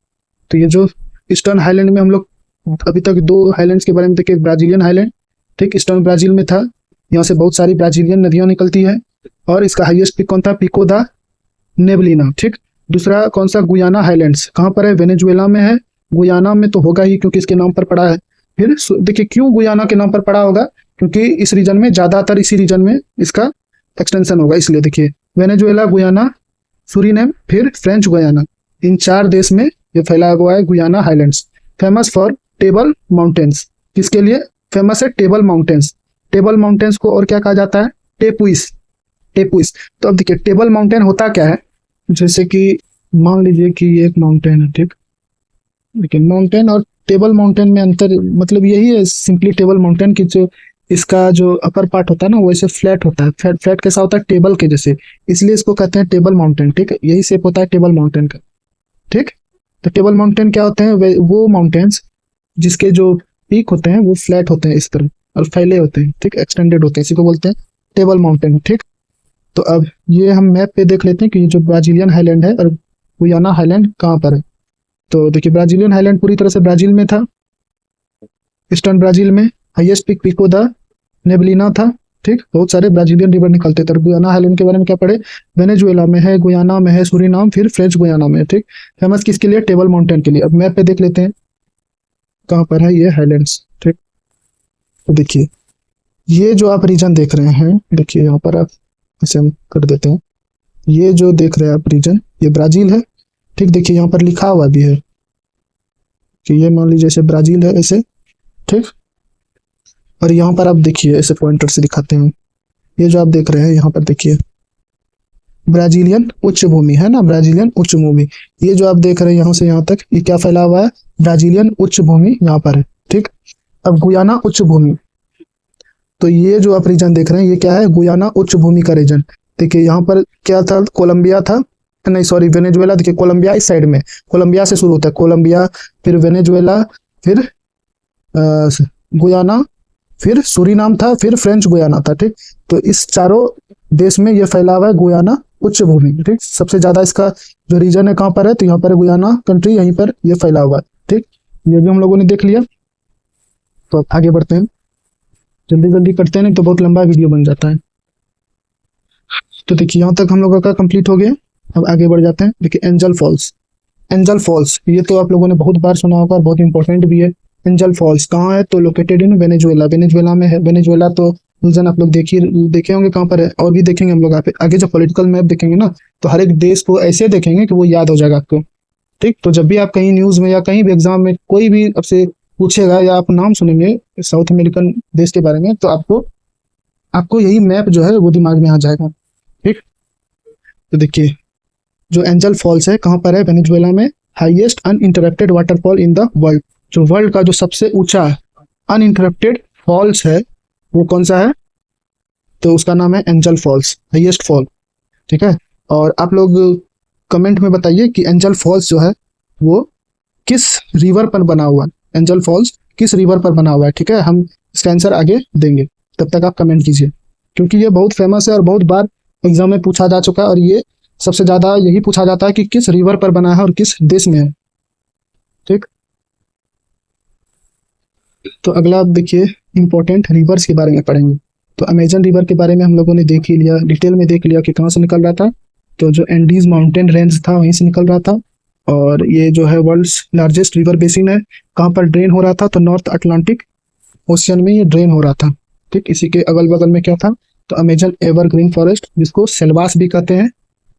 तो ये जो ईस्टर्न हाईलैंड में हम लोग अभी तक 2 हाईलैंड्स के बारे में देखे, ब्राजीलियन हाईलैंड, ठीक, ईस्टर्न ब्राजील में था, यहाँ से बहुत सारी ब्राजीलियन नदियां निकलती है, और इसका हाईएस्ट पीक कौन था, पिको दा नेबलिना। ठीक, दूसरा कौन सा, गुयाना हाईलैंड्स, कहाँ पर है, वेनेजुएला में है, गुयाना में तो होगा ही क्योंकि इसके नाम पर पड़ा है। फिर देखिए क्यों गुयाना के नाम पर पड़ा होगा, क्योंकि इस रीजन में ज्यादातर इसी रीजन में इसका एक्सटेंशन होगा, इसलिए देखिए वेनेजुएला, गुयाना, सूरीनेम, फिर फ्रेंच गुयाना, इन 4 देश में ये फैला हुआ है Guyana highlands. Famous for table mountains, किसके लिए फेमस है, टेबल माउंटेन्स। टेबल माउंटेन्स को और क्या कहा जाता है, टेपुइस, टेपुइस। तो अब देखिए टेबल माउंटेन होता क्या है, जैसे कि मान लीजिए कि ये एक माउंटेन है, ठीक, लेकिन माउंटेन और टेबल माउंटेन में अंतर मतलब यही है सिंपली, टेबल माउंटेन की जो इसका जो अपर पार्ट होता है ना वो ऐसे फ्लैट होता है, फ्लैट कैसा होता है, टेबल के जैसे, इसलिए इसको कहते हैं टेबल माउंटेन। ठीक है, यही शेप होता है टेबल माउंटेन का। ठीक, तो टेबल माउंटेन क्या होते हैं, वो माउंटेन्स जिसके जो पीक होते हैं वो फ्लैट होते हैं इस तरह और फैले होते हैं, ठीक, एक्सटेंडेड होते हैं, इसी को बोलते हैं टेबल माउंटेन। ठीक, तो अब ये हम मैप पे देख लेते हैं कि जो ब्राजीलियन हाईलैंड है और गुयाना हाईलैंड कहाँ पर है। तो देखिए ब्राजीलियन हाईलैंड पूरी तरह से ब्राजील में था, ईस्टर्न ब्राजील में, हाईएस्ट पीक पिको दा नेबलिना था। ठीक, बहुत सारे ब्राजीलियन रिवर निकलते थे। गुयाना हाईलैंड के बारे में क्या पढ़े, वेनेजुएला में है, गुयाना में है, सूरीनाम, फिर फ्रेंच गुयाना में। ठीक, फेमस किसके लिए, टेबल माउंटेन के लिए। अब मैप पे देख लेते हैं कहाँ पर है ये हाईलैंड्स। ठीक, तो देखिए ये जो आप रीजन देख रहे हैं, देखिए यहाँ पर आप इसे हम कर देते हैं, ये जो देख रहे हैं आप रीजन, ये ब्राजील है। ठीक, देखिए यहाँ पर लिखा हुआ भी है कि ये मान लीजिए ऐसे ब्राजील है ऐसे। ठीक, और यहाँ पर आप देखिए ऐसे पॉइंटर से दिखाते हैं, ये जो आप देख रहे हैं यहाँ पर देखिए ब्राजीलियन उच्च भूमि है ना, ब्राजीलियन उच्च भूमि, ये जो आप देख रहे हैं यहाँ से यहाँ तक ये क्या फैला हुआ है, ब्राजीलियन उच्च भूमि यहाँ पर है। ठीक, अब गुयाना उच्च भूमि, तो ये जो आप रीजन देख रहे हैं ये क्या है, गुयाना उच्च भूमि का रीजन। देखिए यहाँ पर क्या था, कोलंबिया था, नहीं सॉरी वेनेजुएला। देखिए कोलंबिया इस साइड में, कोलंबिया से शुरू होता है, कोलंबिया, फिर वेनेजुएला, फिर गुयाना, फिर सूरीनाम था, फिर फ्रेंच गुयाना था। ठीक, तो इस चारों देश में ये फैला हुआ है गुयाना उच्च भूमि। ठीक, सबसे ज्यादा इसका जो रीजन है कहाँ पर है, तो यहाँ पर है गुयाना कंट्री, यहीं पर ये फैला हुआ है। ठीक, ये भी हम लोगों ने देख लिया। तो अब आगे बढ़ते हैं, जल्दी जल्दी करते हैं नहीं तो बहुत लंबा वीडियो बन जाता है। तो देखिए यहाँ तक हम लोगों का कंप्लीट हो गया। अब आगे बढ़ जाते हैं। देखिए एंजल फॉल्स, एंजल फॉल्स ये तो आप लोगों ने बहुत बार सुना होगा और बहुत इंपॉर्टेंट भी है। एंजल फॉल्स कहाँ है, तो लोकेटेड इन वेनेजुएला, वेनेजुएला में है। वेनेजुएला तो रीजन आप लोग देखे होंगे कहाँ पर है, और भी देखेंगे हम लोग आगे जब पॉलिटिकल मैप देखेंगे ना, तो हर एक देश को ऐसे देखेंगे कि वो याद हो जाएगा आपको। ठीक, तो जब भी आप कहीं न्यूज में या कहीं भी एग्जाम में कोई भी आपसे पूछेगा या आप नाम सुनेंगे साउथ अमेरिकन देश के बारे में, तो आपको यही मैप जो है वो दिमाग में आ जाएगा। ठीक, तो देखिए जो एंजल फॉल्स है कहाँ पर है, वेनेजुएला में, highest uninterrupted waterfall in the world. जो वर्ल्ड का जो सबसे ऊंचा अनइंटरप्टेड फॉल्स है वो कौन सा है, तो उसका नाम है एंजल फॉल्स, हाईएस्ट फॉल। ठीक है, और आप लोग कमेंट में बताइए कि एंजल फॉल्स जो है वो किस रिवर पर बना हुआ है, एंजल फॉल्स किस रिवर पर बना हुआ है। ठीक है, हम इसका आंसर आगे देंगे। तब तक आप कमेंट कीजिए, क्योंकि ये बहुत फेमस है और बहुत बार एग्जाम में पूछा जा चुका है, और ये सबसे ज़्यादा यही पूछा जाता है कि किस रिवर पर बना है और किस देश में है। ठीक, तो अगला आप देखिए, इंपॉर्टेंट रिवर्स के बारे में पढ़ेंगे। तो अमेजन रिवर के बारे में हम लोगों ने देख ही लिया, डिटेल में देख लिया कि कहाँ से निकल रहा था। तो जो एंडीज माउंटेन रेंज था वहीं से निकल रहा था, और ये जो है वर्ल्ड्स लार्जेस्ट रिवर बेसिन है। कहाँ पर ड्रेन हो रहा था? तो नॉर्थ अटलांटिक ओशियन में ये ड्रेन हो रहा था। ठीक, इसी के अगल बगल में क्या था? तो अमेजन एवरग्रीन फॉरेस्ट, जिसको सेल्वास भी कहते हैं।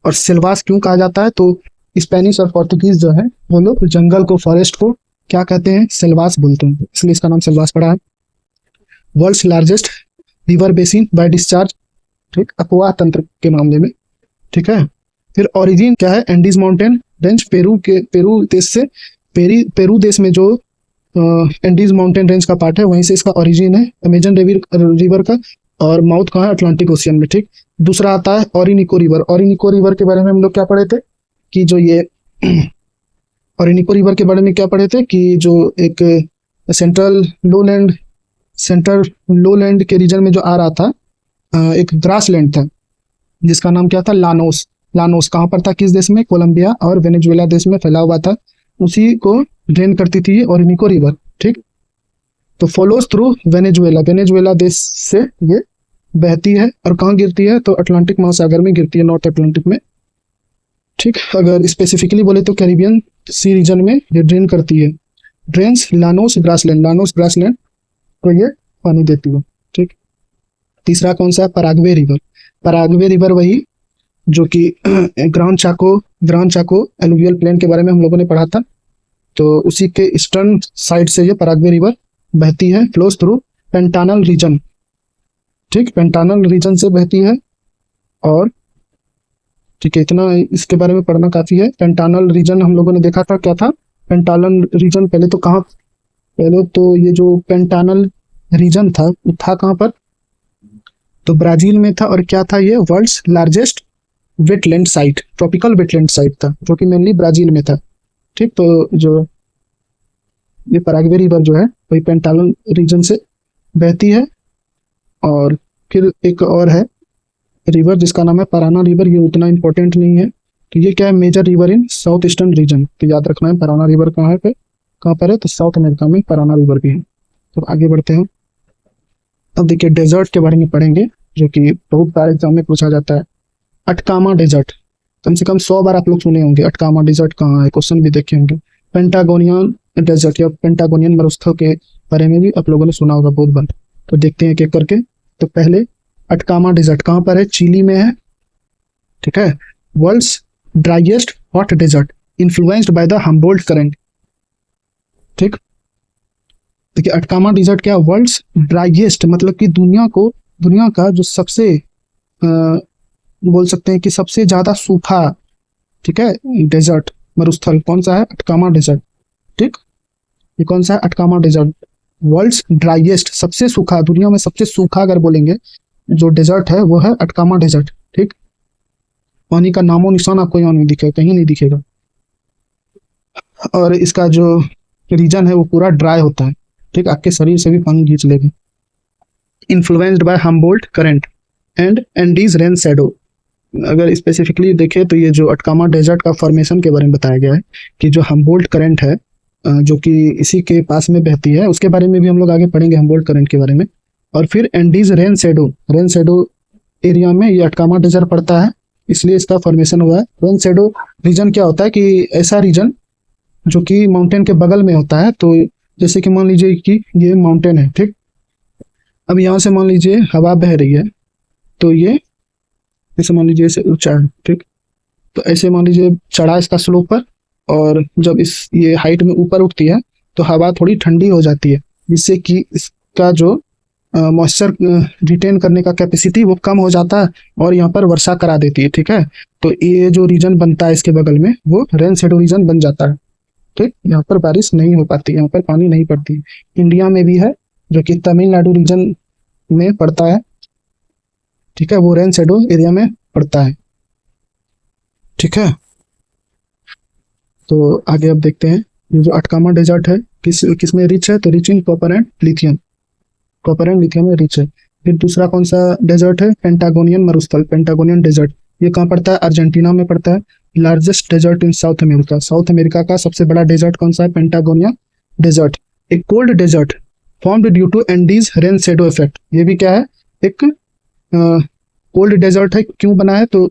और सेल्वास क्यों कहा जाता है? तो स्पेनिश और पोर्तुगीज जो है वो लोग जंगल को, फॉरेस्ट को क्या कहते हैं? सेल्वास बोलते हैं, इसलिए इसका नाम सेल्वास पड़ा है। World's largest river basin by discharge, ठीक, अपवाह तंत्र के मामले में। ठीक है, फिर ओरिजिन क्या है? एंडीज माउंटेन रेंज पेरू देश से, पेरू देश में जो एंडीज माउंटेन रेंज का पार्ट है वहीं से इसका ओरिजिन है अमेजन रिवर का। और माउथ कहाँ है? अटलांटिक ओशियन में। ठीक, दूसरा आता है ओरिनिको रिवर। ओरिनिको रिवर के बारे में हम लोग क्या पढ़े थे कि जो ये ओरिनिको रिवर के बारे में क्या पढ़े थे कि जो एक सेंट्रल लोलैंड के रीजन में जो आ रहा था, एक ग्रास लैंड था जिसका नाम क्या था? लानोस। लानोस कहाँ पर था? किस देश में? कोलंबिया और वेनेजुएला देश में फैला हुआ था। उसी को ड्रेन करती थी ओरिनिको रिवर। ठीक, तो फॉलोज थ्रू वेनेजुएला देश से ये बहती है, और कहाँ गिरती है? तो अटलांटिक महासागर में गिरती है, नॉर्थ अटलांटिक में। ठीक, अगर स्पेसिफिकली बोले तो कैरिबियन सी रीजन में ये ड्रेन करती है। ड्रेन्स लानोस ग्रासलैंड को ये पानी देती है। ठीक, तीसरा कौन सा है? Paraguay river. पराग्वे रिवर वही जो कि ग्रांड चाको एलुवियल प्लेन के बारे में हम लोगों ने पढ़ा था। तो उसी के ईस्टर्न साइड से ये पराग्वे रिवर बहती है, फ्लोज थ्रू पेंटानल रीजन। ठीक, पेंटानल रीजन से बहती है। और ठीक है, इतना इसके बारे में पढ़ना काफी है। पेंटानल रीजन हम लोगों ने देखा था क्या था? पेंटानल रीजन पहले तो ये जो पेंटानल रीजन था वो था कहाँ पर? तो ब्राजील में था। और क्या था ये? World's largest wetland site, tropical wetland site था, जो कि मेनली ब्राजील में था। ठीक, तो जो ये पराग्वे रिवर जो है वही पेंटानल रीजन से बहती है। और फिर एक और है रिवर जिसका नाम है पराना रिवर। ये उतना इंपॉर्टेंट नहीं है। तो ये क्या है? Major river in south eastern region. तो याद रखना है पराना रिवर कहाँ पर है? तो साउथ अमेरिका में पराना रिवर भी है। तो आगे बढ़ते हैं। अब देखिए, डेजर्ट के बारे में पढ़ेंगे, जो कि बहुत बार एग्जाम में पूछा जाता है। अटकामा डेजर्ट, कम से कम 100 बार आप लोग सुने होंगे। अटकामा डेजर्ट कहाँ है? क्वेश्चन भी देखे होंगे। पेंटागोनियन डेजर्ट या पेंटागोनियन मरुस्थल के बारे में भी आप लोगों ने सुना होगा बहुत बार। तो देखते हैं एक एक करके। तो पहले अटकामा डेजर्ट कहाँ पर है? चिली में है। ठीक है, world's driest hot desert influenced by the Humboldt current. ठीक, देखिए अटकामा डेजर्ट क्या? वर्ल्ड्स ड्राइएस्ट, मतलब कि दुनिया का जो सबसे बोल सकते हैं कि सबसे ज्यादा सूखा, ठीक है, डेजर्ट मरुस्थल कौन सा है? Atacama desert. ठीक, ये कौन सा है? Atacama desert. वर्ल्ड्स ड्राइएस्ट, सबसे सूखा, दुनिया में सबसे सूखा अगर बोलेंगे जो डेजर्ट है वो है अटकामा डेजर्ट। ठीक, पानी का नामो निशान आपको यहाँ नहीं दिखेगा, कहीं नहीं दिखेगा। और इसका जो रीजन है वो पूरा ड्राई होता है। ठीक, आपके शरीर से भी पानी खींच लेगा। Influenced by Humboldt current and Andes rain shadow. अगर स्पेसिफिकली देखें तो ये जो अटकामा डेजर्ट का फॉर्मेशन के बारे में बताया गया है कि जो हम्बोल्ट करंट है जो कि इसी के पास में बहती है, उसके बारे में भी हम लोग आगे पढ़ेंगे, हम्बोल्ट करंट के बारे में। और फिर एंडीज रेन शैडो एरिया में ये अटकामा डेजर्ट पड़ता है, इसलिए इसका फॉर्मेशन हुआ है। रेन शैडो रीजन क्या होता है कि ऐसा रीजन जो कि माउंटेन के बगल में होता है। तो जैसे कि मान लीजिए कि ये माउंटेन है। ठीक, अब यहाँ से मान लीजिए हवा बह रही है, तो ये जैसे मान लीजिए ऐसे ऊंचा है। ठीक, तो ऐसे मान लीजिए चढ़ा इसका स्लोप पर, और जब ये हाइट में ऊपर उठती है तो हवा थोड़ी ठंडी हो जाती है, जिससे कि इसका जो मॉइस्चर रिटेन करने का कैपेसिटी वो कम हो जाता है और यहाँ पर वर्षा करा देती है। ठीक है, तो ये जो रीजन बनता है इसके बगल में वो रेन शैडो रीजन बन जाता है। ठीक, यहाँ पर बारिश नहीं हो पाती, यहाँ पर पानी नहीं पड़ती। इंडिया में भी है जो कि तमिलनाडु रीजन में पड़ता है। ठीक है, वो रेन शैडो एरिया में पड़ता है। ठीक है, तो आगे अब देखते हैं ये जो अटकामा डेजर्ट है किस में रिच है? तो rich in copper and lithium. Copper and lithium में रिच है। फिर दूसरा कौन सा डेजर्ट है, पेंटागोनियन मरुस्थल, पेंटागोनियन डेजर्ट। ये कहाँ पड़ता है, अर्जेंटीना में पड़ता है। Largest desert in South America, South America का सबसे बड़ा डेजर्ट कौन सा है, पेंटागोनिया डेजर्ट। एक cold desert formed due to Andes rain shadow effect, ये भी क्या है, एक कोल्ड डेजर्ट है। क्यों बना है, तो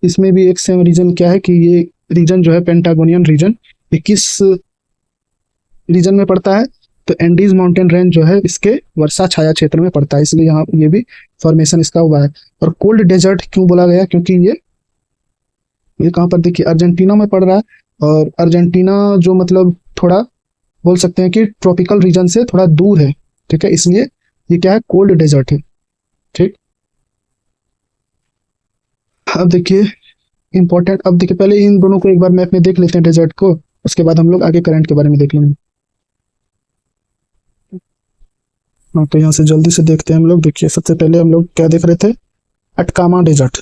इसमें भी एक सेम रीजन क्या है कि ये रीजन जो है पेंटागोनियन रीजन, ये किस रीजन में पड़ता है, तो एंडीज माउंटेन रेंज जो है इसके वर्षा छाया क्षेत्र में पड़ता है, इसलिए यहाँ ये भी फॉर्मेशन इसका हुआ है। और कोल्ड डेजर्ट क्यों बोला गया, क्योंकि ये कहाँ पर देखिए अर्जेंटीना में पड़ रहा है, और अर्जेंटीना जो मतलब थोड़ा बोल सकते हैं कि ट्रॉपिकल रीजन से थोड़ा दूर है, ठीक है, इसलिए ये क्या है, कोल्ड डेजर्ट है। ठीक, अब देखिए इंपॉर्टेंट, अब देखिए पहले इन दोनों को एक बार मैप में देख लेते हैं डेजर्ट को, उसके बाद हम लोग आगे करंट के बारे में देख लेंगे। हाँ, तो यहाँ से जल्दी से देखते हैं हम लोग। देखिए सबसे पहले हम लोग क्या देख रहे थे, अटकामा डेजर्ट।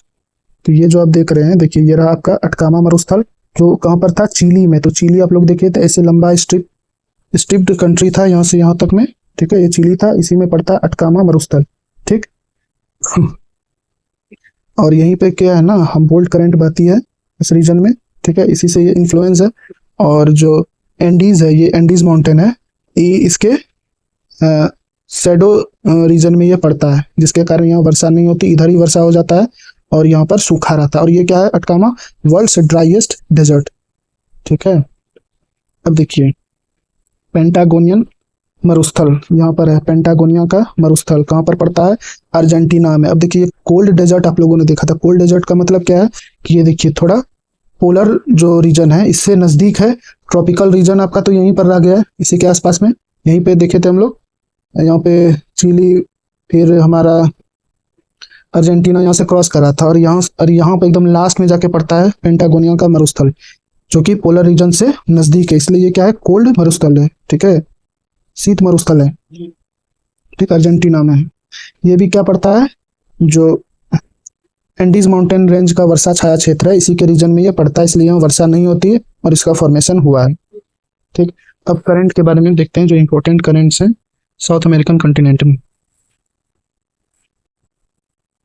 तो ये जो आप देख रहे हैं, देखिए ये रहा आपका अटकामा मरुस्थल, जो कहाँ पर था, चिली में। तो चिली आप लोग देखिए तो ऐसे लंबा स्ट्रिप्ड कंट्री था यहाँ से यहाँ तक में, ठीक है, ये चिली था, इसी में पड़ता है अटकामा मरुस्थल। ठीक और यहीं पे क्या है ना, हम्बोल्ट करंट बहती है इस रीजन में, ठीक है, इसी से ये इन्फ्लुएंस है। और जो एंडीज है, ये एंडीज माउंटेन है, ये इसके शैडो रीजन में ये पड़ता है, जिसके कारण यहाँ वर्षा नहीं होती, इधर ही वर्षा हो जाता है और यहाँ पर सूखा रहता है। और ये क्या है, अटकामा वर्ल्ड्स ड्राइएस्ट डेजर्ट। ठीक है, अब देखिए पेंटागोनियन मरुस्थल यहाँ पर है, पेंटागोनिया का मरुस्थल कहाँ पर पड़ता है, अर्जेंटीना में। अब देखिए कोल्ड डेजर्ट आप लोगों ने देखा था, कोल्ड डेजर्ट का मतलब क्या है कि ये देखिए थोड़ा पोलर जो रीजन है इससे नजदीक है, ट्रॉपिकल रीजन आपका तो यहीं पर रह गया है, इसी के आसपास में। यहीं पे देखे थे हम लोग, यहाँ पे चिली, फिर हमारा अर्जेंटीना यहाँ से क्रॉस करा था, और यहाँ पे एकदम लास्ट में जाके पड़ता है पेंटागोनिया का मरुस्थल, जो कि पोलर रीजन से नजदीक है, इसलिए ये क्या है, कोल्ड मरुस्थल है। ठीक है, शीत मरुस्थल है, ठीक, अर्जेंटीना में है। ये भी क्या पड़ता है, जो एंडीज माउंटेन रेंज का वर्षा छाया क्षेत्र है, इसी के रीजन में ये पड़ता है, इसलिए यहाँ वर्षा नहीं होती है और इसका फॉर्मेशन हुआ है। ठीक, अब करंट के बारे में देखते हैं, जो इंपॉर्टेंट करेंट्स हैं साउथ अमेरिकन कॉन्टिनेंट में।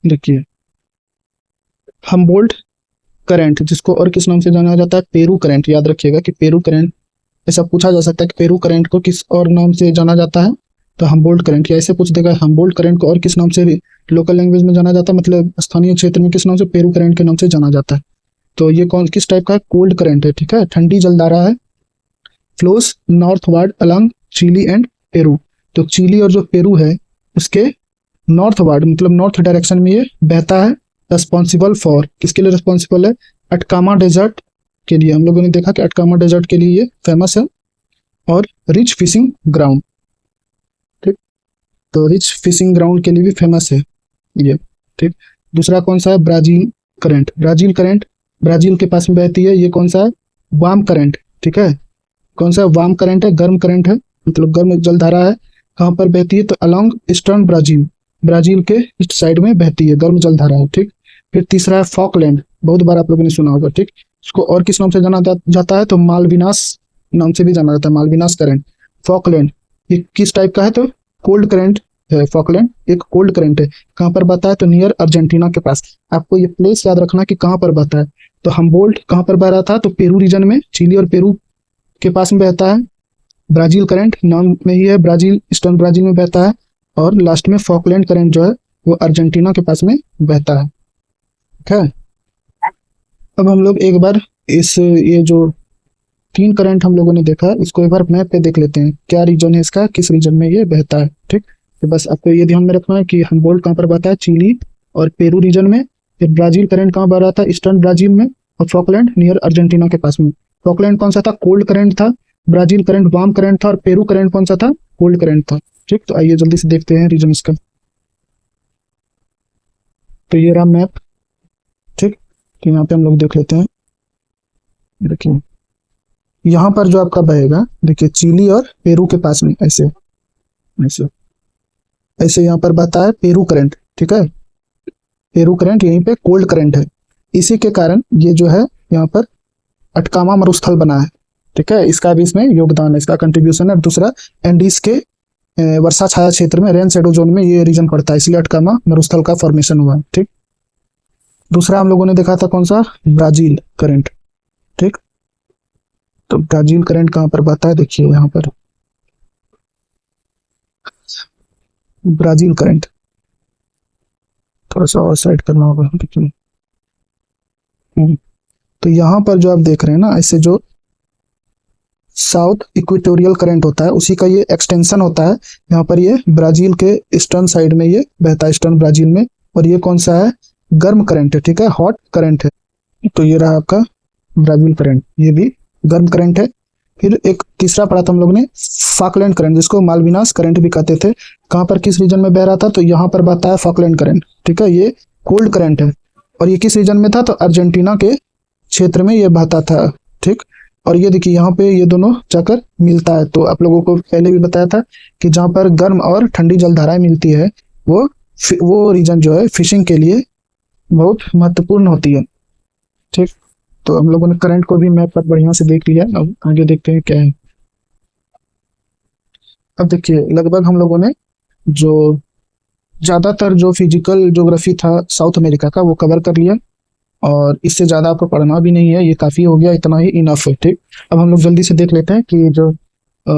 देखिए हम्बोल्ट करंट, जिसको और किस नाम से जाना जाता है, पेरू करंट। याद रखिएगा कि पेरू करंट, ऐसा पूछा जा सकता है कि पेरू करंट को किस और नाम से जाना जाता है, तो हम्बोल्ट करंट, या ऐसे पूछ देगा हम्बोल्ट करंट को और किस नाम से लोकल लैंग्वेज में जाना जाता है, मतलब स्थानीय क्षेत्र में किस नाम से, पेरू करंट के नाम से जाना जाता है। तो ये कौन किस टाइप का है, कोल्ड करंट है। ठीक है, ठंडी जलधारा है, flows northward along Chile and Peru. तो चिली और जो पेरू है उसके नॉर्थवर्ड, मतलब नॉर्थ डायरेक्शन में ये बहता है। रेस्पॉन्सिबल फॉर, किसके लिए रेस्पॉन्सिबल है, अटकामा डेजर्ट के लिए। हम लोगों ने देखा कि अटकामा डेजर्ट के लिए ये फेमस है, और रिच फिशिंग ग्राउंड। ठीक, तो रिच फिशिंग ग्राउंड के लिए भी फेमस है ये। ठीक, दूसरा कौन सा है, Brazil current. Brazil current Brazil के पास में बहती है, ये कौन सा है, वार्म करंट। ठीक है, कौन सा वार्म करंट है, गर्म करंट है, मतलब गर्म जलधारा है। कहाँ पर बहती है, तो अलोंग ईस्टर्न ब्राजील, ब्राजील के ईस्ट साइड में बहती है, गर्म जलधारा है। ठीक, फिर तीसरा है फॉकलैंड, बहुत बार आप लोगों ने सुना होगा। ठीक, इसको और किस नाम से जाना जाता है, तो मालविनास नाम से भी जाना जाता है, मालविनास करंट। फॉकलैंड ये किस टाइप का है, तो कोल्ड करंट है। फॉकलैंड एक कोल्ड करंट है, कहाँ पर बहता है, तो नियर अर्जेंटीना के पास। आपको ये प्लेस याद रखना कि कहाँ पर बहता है। तो हम्बोल्ट कहाँ पर बह रहा था, तो पेरू रीजन में, चिली और पेरू के पास में बहता है। ब्राजील करंट नाम में ही है, ब्राजील, ईस्टर्न ब्राजील में बहता है। और लास्ट में फॉकलैंड करंट जो है वो अर्जेंटीना के पास में बहता है। ठीक है, अब हम लोग एक बार ये जो 3 करंट हम लोगों ने देखा, इसको एक बार मैप पे देख लेते हैं, क्या रीजन है इसका, किस रीजन में ये बहता है। ठीक, तो बस आपको ये ध्यान में रखना है कि हम्बोल्ट कहाँ पर बहता है, चिली और पेरू रीजन में। फिर ब्राजील करंट कहाँ बह रहा था, ईस्टर्न ब्राजील में। और फॉकलैंड नियर अर्जेंटीना के पास में। फॉकलैंड कौन सा था, कोल्ड करंट था। ब्राजील करंट वार्म करंट था, और पेरू करंट कौन सा था, कोल्ड करंट था। ठीक, तो आइए जल्दी से देखते हैं रीजन इसका। तो ये रहा मैप। ठीक, तो यहाँ पे हम लोग देख लेते हैं। देखिए यहाँ पर जो आपका बहेगा, देखिए चिली और पेरू के पास में ऐसे ऐसे ऐसे यहाँ पर बहता है पेरू करंट। ठीक है, पेरू करंट यहीं पे कोल्ड करंट है, इसी के कारण ये जो है यहाँ पर अटकामा मरुस्थल बना है। ठीक है, इसका भी इसमें योगदान है, इसका कंट्रीब्यूशन है। दूसरा एंडीज के वर्षा छाया क्षेत्र में रेन शेडो जोन में ये रीजन पड़ता है, इसलिए अटकामा मरुस्थल का फॉर्मेशन हुआ है। ठीक, दूसरा हम लोगों ने देखा था कौन सा, ब्राजील करंट। ठीक, तो ब्राजील करंट कहाँ पर बहता है, देखिए यहाँ पर ब्राजील करंट, थोड़ा सा और साइड करना होगा, देखिए। तो यहाँ पर जो आप देख रहे हैं ना, ऐसे जो साउथ इक्वेटोरियल करंट होता है उसी का ये एक्सटेंशन होता है। यहाँ पर ये ब्राजील के ईस्टर्न साइड में ये बहता है, ईस्टर्न ब्राजील में। और ये कौन सा है, गर्म करंट है। ठीक है, हॉट करंट है। तो ये रहा आपका ब्राजील करंट, ये भी गर्म करंट है। फिर एक तीसरा पढ़ा था हम लोग ने, फॉकलैंड करंट, जिसको मालविनास करंट भी कहते थे। कहाँ पर, किस रीजन में बह रहा था, तो यहाँ पर बहता है फॉकलैंड करंट। ठीक है, ये कोल्ड करंट है। और ये किस रीजन में था, तो अर्जेंटीना के क्षेत्र में ये बहता था। ठीक, और ये देखिए यहाँ पे ये दोनों जाकर मिलता है। तो आप लोगों को पहले भी बताया था कि जहाँ पर गर्म और ठंडी जलधाराएं मिलती है वो वो रीजन जो है फिशिंग के लिए बहुत महत्वपूर्ण होती है। ठीक, तो हम लोगों ने करंट को भी मैप पर बढ़िया से देख लिया। अब आगे देखते हैं क्या है। अब देखिए लगभग हम लोगों ने जो ज्यादातर जो फिजिकल ज्योग्राफी था साउथ अमेरिका का वो कवर कर लिया। और इससे ज्यादा आपको पढ़ना भी नहीं है, ये काफी हो गया, इतना ही इनफ है। ठीक, अब हम लोग जल्दी से देख लेते हैं कि जो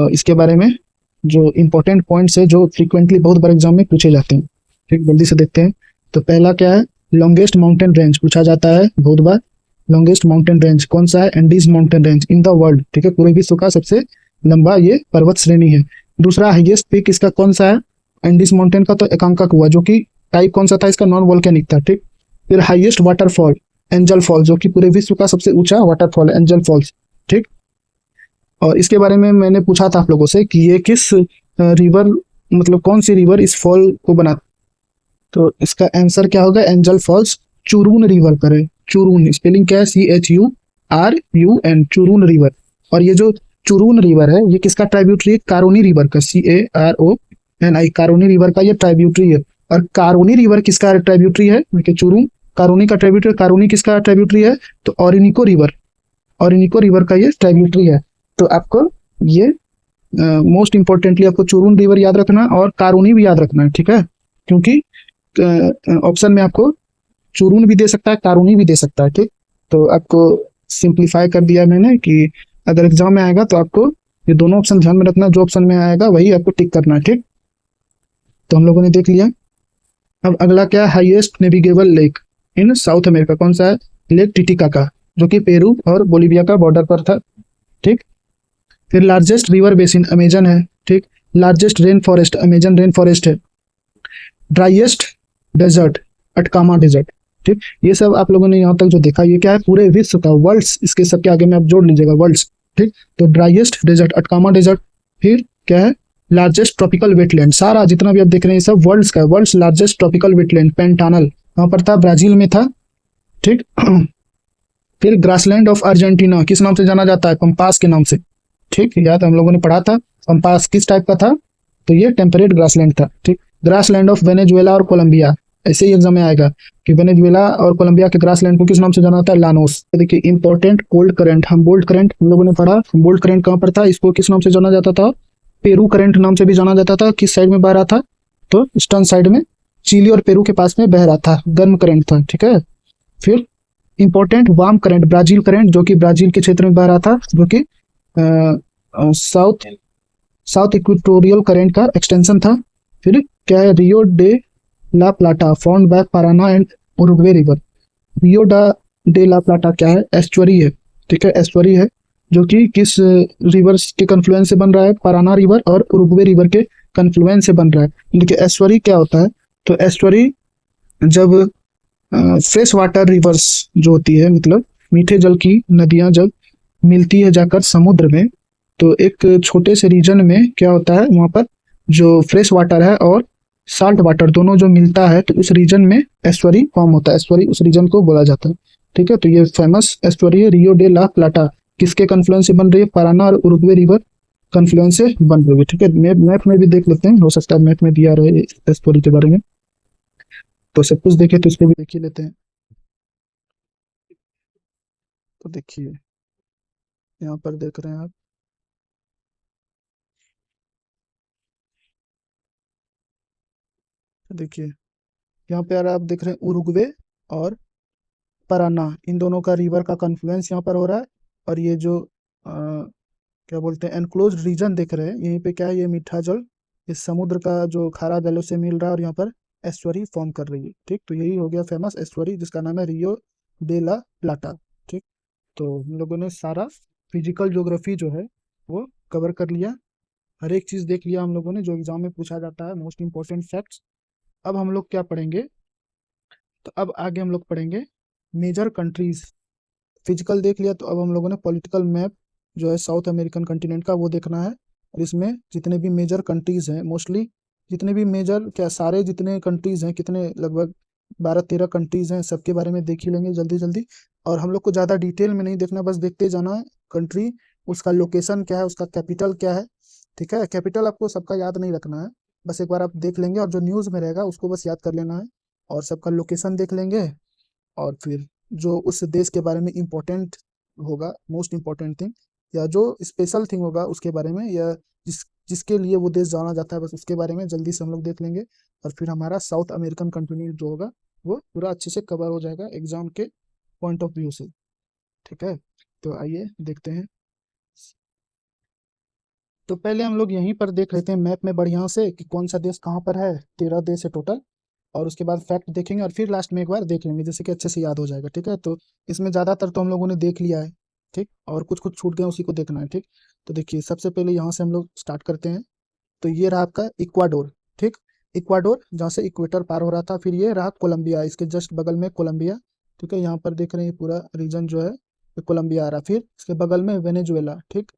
इसके बारे में जो इम्पोर्टेंट पॉइंट्स है जो फ्रीक्वेंटली बहुत बार एग्जाम में पूछे जाते हैं। ठीक, जल्दी से देखते हैं। तो पहला क्या है, लॉन्गेस्ट माउंटेन रेंज पूछा जाता है बहुत बार। लॉन्गेस्ट माउंटेन रेंज कौन सा है, Andes mountain range in the world. ठीक है, पूरे विश्व का सबसे लंबा ये पर्वत श्रेणी है। दूसरा हाईएस्ट पीक इसका कौन सा है, एंडीज माउंटेन का तो एकांकक हुआ, जो कि टाइप कौन सा था इसका, नॉन वोल्केनिक था। ठीक, फिर हाईएस्ट वाटरफॉल एंजल फॉल, जो कि पूरे विश्व का सबसे ऊंचा वाटरफॉल है, एंजल फॉल्स। ठीक, और इसके बारे में मैंने पूछा था आप लोगों से कि ये किस रिवर, मतलब कौन सी रिवर इस फॉल को बना, तो इसका आंसर क्या होगा, एंजल फॉल्स चुरून रिवर करे। चुरून स्पेलिंग क्या है, CHURUN, चुरून रिवर। और ये जो चुरून रिवर है ये किसका ट्राइब्यूटरी है, कारोनी रिवर का, CARONI, कारोनी रिवर का ये ट्राइब्यूटरी है। और कारोनी रिवर किसका ट्राइब्यूटरी है, देखिए चुरून कारोनी का ट्राइब्यूटरी, कारोनी किसका ट्राइब्यूटरी है, तो ऑरिनिको रिवर, ऑरिनिको रिवर का ये ट्राइब्यूटरी है। तो आपको ये मोस्ट इंपॉर्टेंटली आपको चुरून रिवर याद रखना और कारोनी भी याद रखना है। ठीक है, क्योंकि ऑप्शन में आपको चुरून भी दे सकता है, कारूनी भी दे सकता है। ठीक, तो आपको सिंप्लीफाई कर दिया मैंने कि अगर एग्जाम में आएगा तो आपको ये दोनों ऑप्शन ध्यान में रखना, जो ऑप्शन में आएगा वही आपको टिक करना है। ठीक, तो हम लोगों ने देख लिया। अब अगला क्या है, highest navigable lake in South America कौन सा है, लेक टिटिकाका, जो कि पेरू और बोलिविया का बॉर्डर पर था। ठीक, फिर लार्जेस्ट रिवर बेसिन अमेजन है। ठीक, largest rain forest Amazon rain forest है। Driest desert Atacama desert. ठीक, ये सब आप लोगों ने यहाँ तक जो देखा ये क्या है, पूरे विश्व का, वर्ल्ड्स इसके सबके आगे में आप जोड़ लीजिएगा, वर्ल्ड्स। ठीक, तो ड्राइएस्ट डेजर्ट अटकामा डेजर्ट। फिर क्या है, लार्जेस्ट ट्रॉपिकल वेटलैंड, सारा जितना भी आप देख रहे हैं सब वर्ल्ड्स का, world's largest tropical wetland Pantanal वहां पर था, ब्राजील में था। ठीक, फिर ग्रासलैंड ऑफ अर्जेंटीना किस नाम से जाना जाता है, पंपास के नाम से। ठीक, याद हम लोगों ने पढ़ा था, पंपास किस टाइप का था, तो ये टेम्परेट ग्रासलैंड था। ठीक, ग्रासलैंड ऑफ वेनेजुएला और कोलंबिया, ऐसे ही एग्जाम में आएगा कि वेनेजुएला और कोलंबिया के ग्रासलैंड को किस नाम से जाना जाता है, लानोस। तो देखिए इंपॉर्टेंट कोल्ड करंट, हम बोल्ट करंट हम लोगों ने पढ़ा, बोल्ट करंट कहाँ पर था, इसको किस नाम से जाना जाता था, पेरू करंट नाम से भी जाना जाता था। किस साइड में बह रहा था, तो ईस्टर्न साइड में, चिली और पेरू के पास में बह रहा था, गर्म करंट था। ठीक है, फिर important warm current Brazil current, जो कि ब्राजील के क्षेत्र में बह रहा था, जो कि साउथ साउथ इक्वेटोरियल करंट का एक्सटेंशन था। फिर क्या है, Rio de la Plata found by Parana and Uruguay river. Rio de la Plata क्या है, एस्चुअरी है। ठीक है, एस्चुअरी है, जो कि किस रिवर्स के कन्फ्लुएंस से बन रहा है, पाराना रिवर और उरुग्वे रिवर के कन्फ्लुएंस से बन रहा है। देखिए एस्चुअरी क्या होता है, तो एस्चुअरी जब फ्रेश वाटर रिवर्स जो होती है, मतलब मीठे जल की नदियां जब मिलती है जाकर समुद्र में, तो एक छोटे से रीजन में क्या होता है, वहां पर जो फ्रेश वाटर है और साल्ट वाटर दोनों जो मिलता है, तो उस रीजन में एस्टुअरी फॉर्म होता है, एस्टुअरी उस रीजन को बोला जाता है। ठीक है, तो ये फेमस एस्टुअरी है रियो डे ला प्लाटा, किसके कन्फ्लुएंस से बन रही है, पाराना और उरुग्वे रिवर कन्फ्लुएंस से बन रही है। ठीक है, मैप में भी देख लेते हैं, हो सकता है मैप में दिया रहे एस्टुअरी के बारे में, तो सब कुछ देखे तो इसको भी देख ही लेते हैं। तो देखिए यहाँ पर देख रहे हैं आप, देखिए यहाँ पे यार आप देख रहे हैं उरुग्वे और पराना, इन दोनों का रिवर का कन्फ्लुएंस यहाँ पर हो रहा है। और ये जो क्या बोलते हैं एनक्लोज्ड रीजन देख रहे हैं, यहीं पे क्या है, ये मीठा जल इस समुद्र का जो खारा जल से मिल रहा है और यहाँ पर एस्चुअरी फॉर्म कर रही है। ठीक, तो यही हो गया फेमस एस्चुअरी जिसका नाम है रियो डे ला प्लाटा। ठीक, तो हम लोगों ने सारा फिजिकल ज्योग्राफी जो है वो कवर कर लिया, हर एक चीज देख लिया हम लोगों ने जो एग्जाम में पूछा जाता है, मोस्ट इंपॉर्टेंट फैक्ट्स। अब हम लोग क्या पढ़ेंगे, तो अब आगे हम लोग पढ़ेंगे मेजर कंट्रीज। फिजिकल देख लिया, तो अब हम लोगों ने पॉलिटिकल मैप जो है साउथ अमेरिकन कंटिनेंट का वो देखना है। और इसमें जितने भी मेजर कंट्रीज हैं, मोस्टली जितने भी मेजर क्या सारे जितने कंट्रीज हैं, कितने लगभग 12-13 कंट्रीज हैं, सबके बारे में देख ही लेंगे जल्दी जल्दी। और हम लोग को ज़्यादा डिटेल में नहीं देखना, बस देखते जाना है कंट्री, उसका लोकेशन क्या है, उसका कैपिटल क्या है। ठीक है, कैपिटल आपको सबका याद नहीं रखना है, बस एक बार आप देख लेंगे और जो न्यूज़ में रहेगा उसको बस याद कर लेना है। और सबका लोकेशन देख लेंगे, और फिर जो उस देश के बारे में इम्पोर्टेंट होगा, मोस्ट इम्पोर्टेंट थिंग या जो स्पेशल थिंग होगा उसके बारे में, या जिसके लिए वो देश जाना जाता है, बस उसके बारे में जल्दी से हम लोग देख लेंगे। और फिर हमारा साउथ अमेरिकन कंटिनेंट जो होगा वो पूरा अच्छे से कवर हो जाएगा एग्जाम के पॉइंट ऑफ व्यू से। ठीक है, तो आइए देखते हैं। तो पहले हम लोग यहीं पर देख लेते हैं मैप में बढ़िया से कि कौन सा देश कहाँ पर है। 13 देश है टोटल, और उसके बाद फैक्ट देखेंगे और फिर लास्ट में एक बार देख लेंगे जैसे कि अच्छे से याद हो जाएगा। ठीक है, तो इसमें ज़्यादातर तो हम लोगों ने देख लिया है। ठीक, और कुछ कुछ छूट गया उसी को देखना है। ठीक, तो देखिए सबसे पहले यहाँ से हम लोग स्टार्ट करते हैं। तो ये रहा आपका इक्वाडोर। ठीक, इक्वाडोर जहाँ से इक्वेटर पार हो रहा था। फिर ये रहा कोलंबिया, इसके जस्ट बगल में कोलंबिया। ठीक है, यहाँ पर देख रहे हैं पूरा रीजन जो है ये कोलंबिया आ रहा। फिर इसके बगल में वेनेजुएला। ठीक,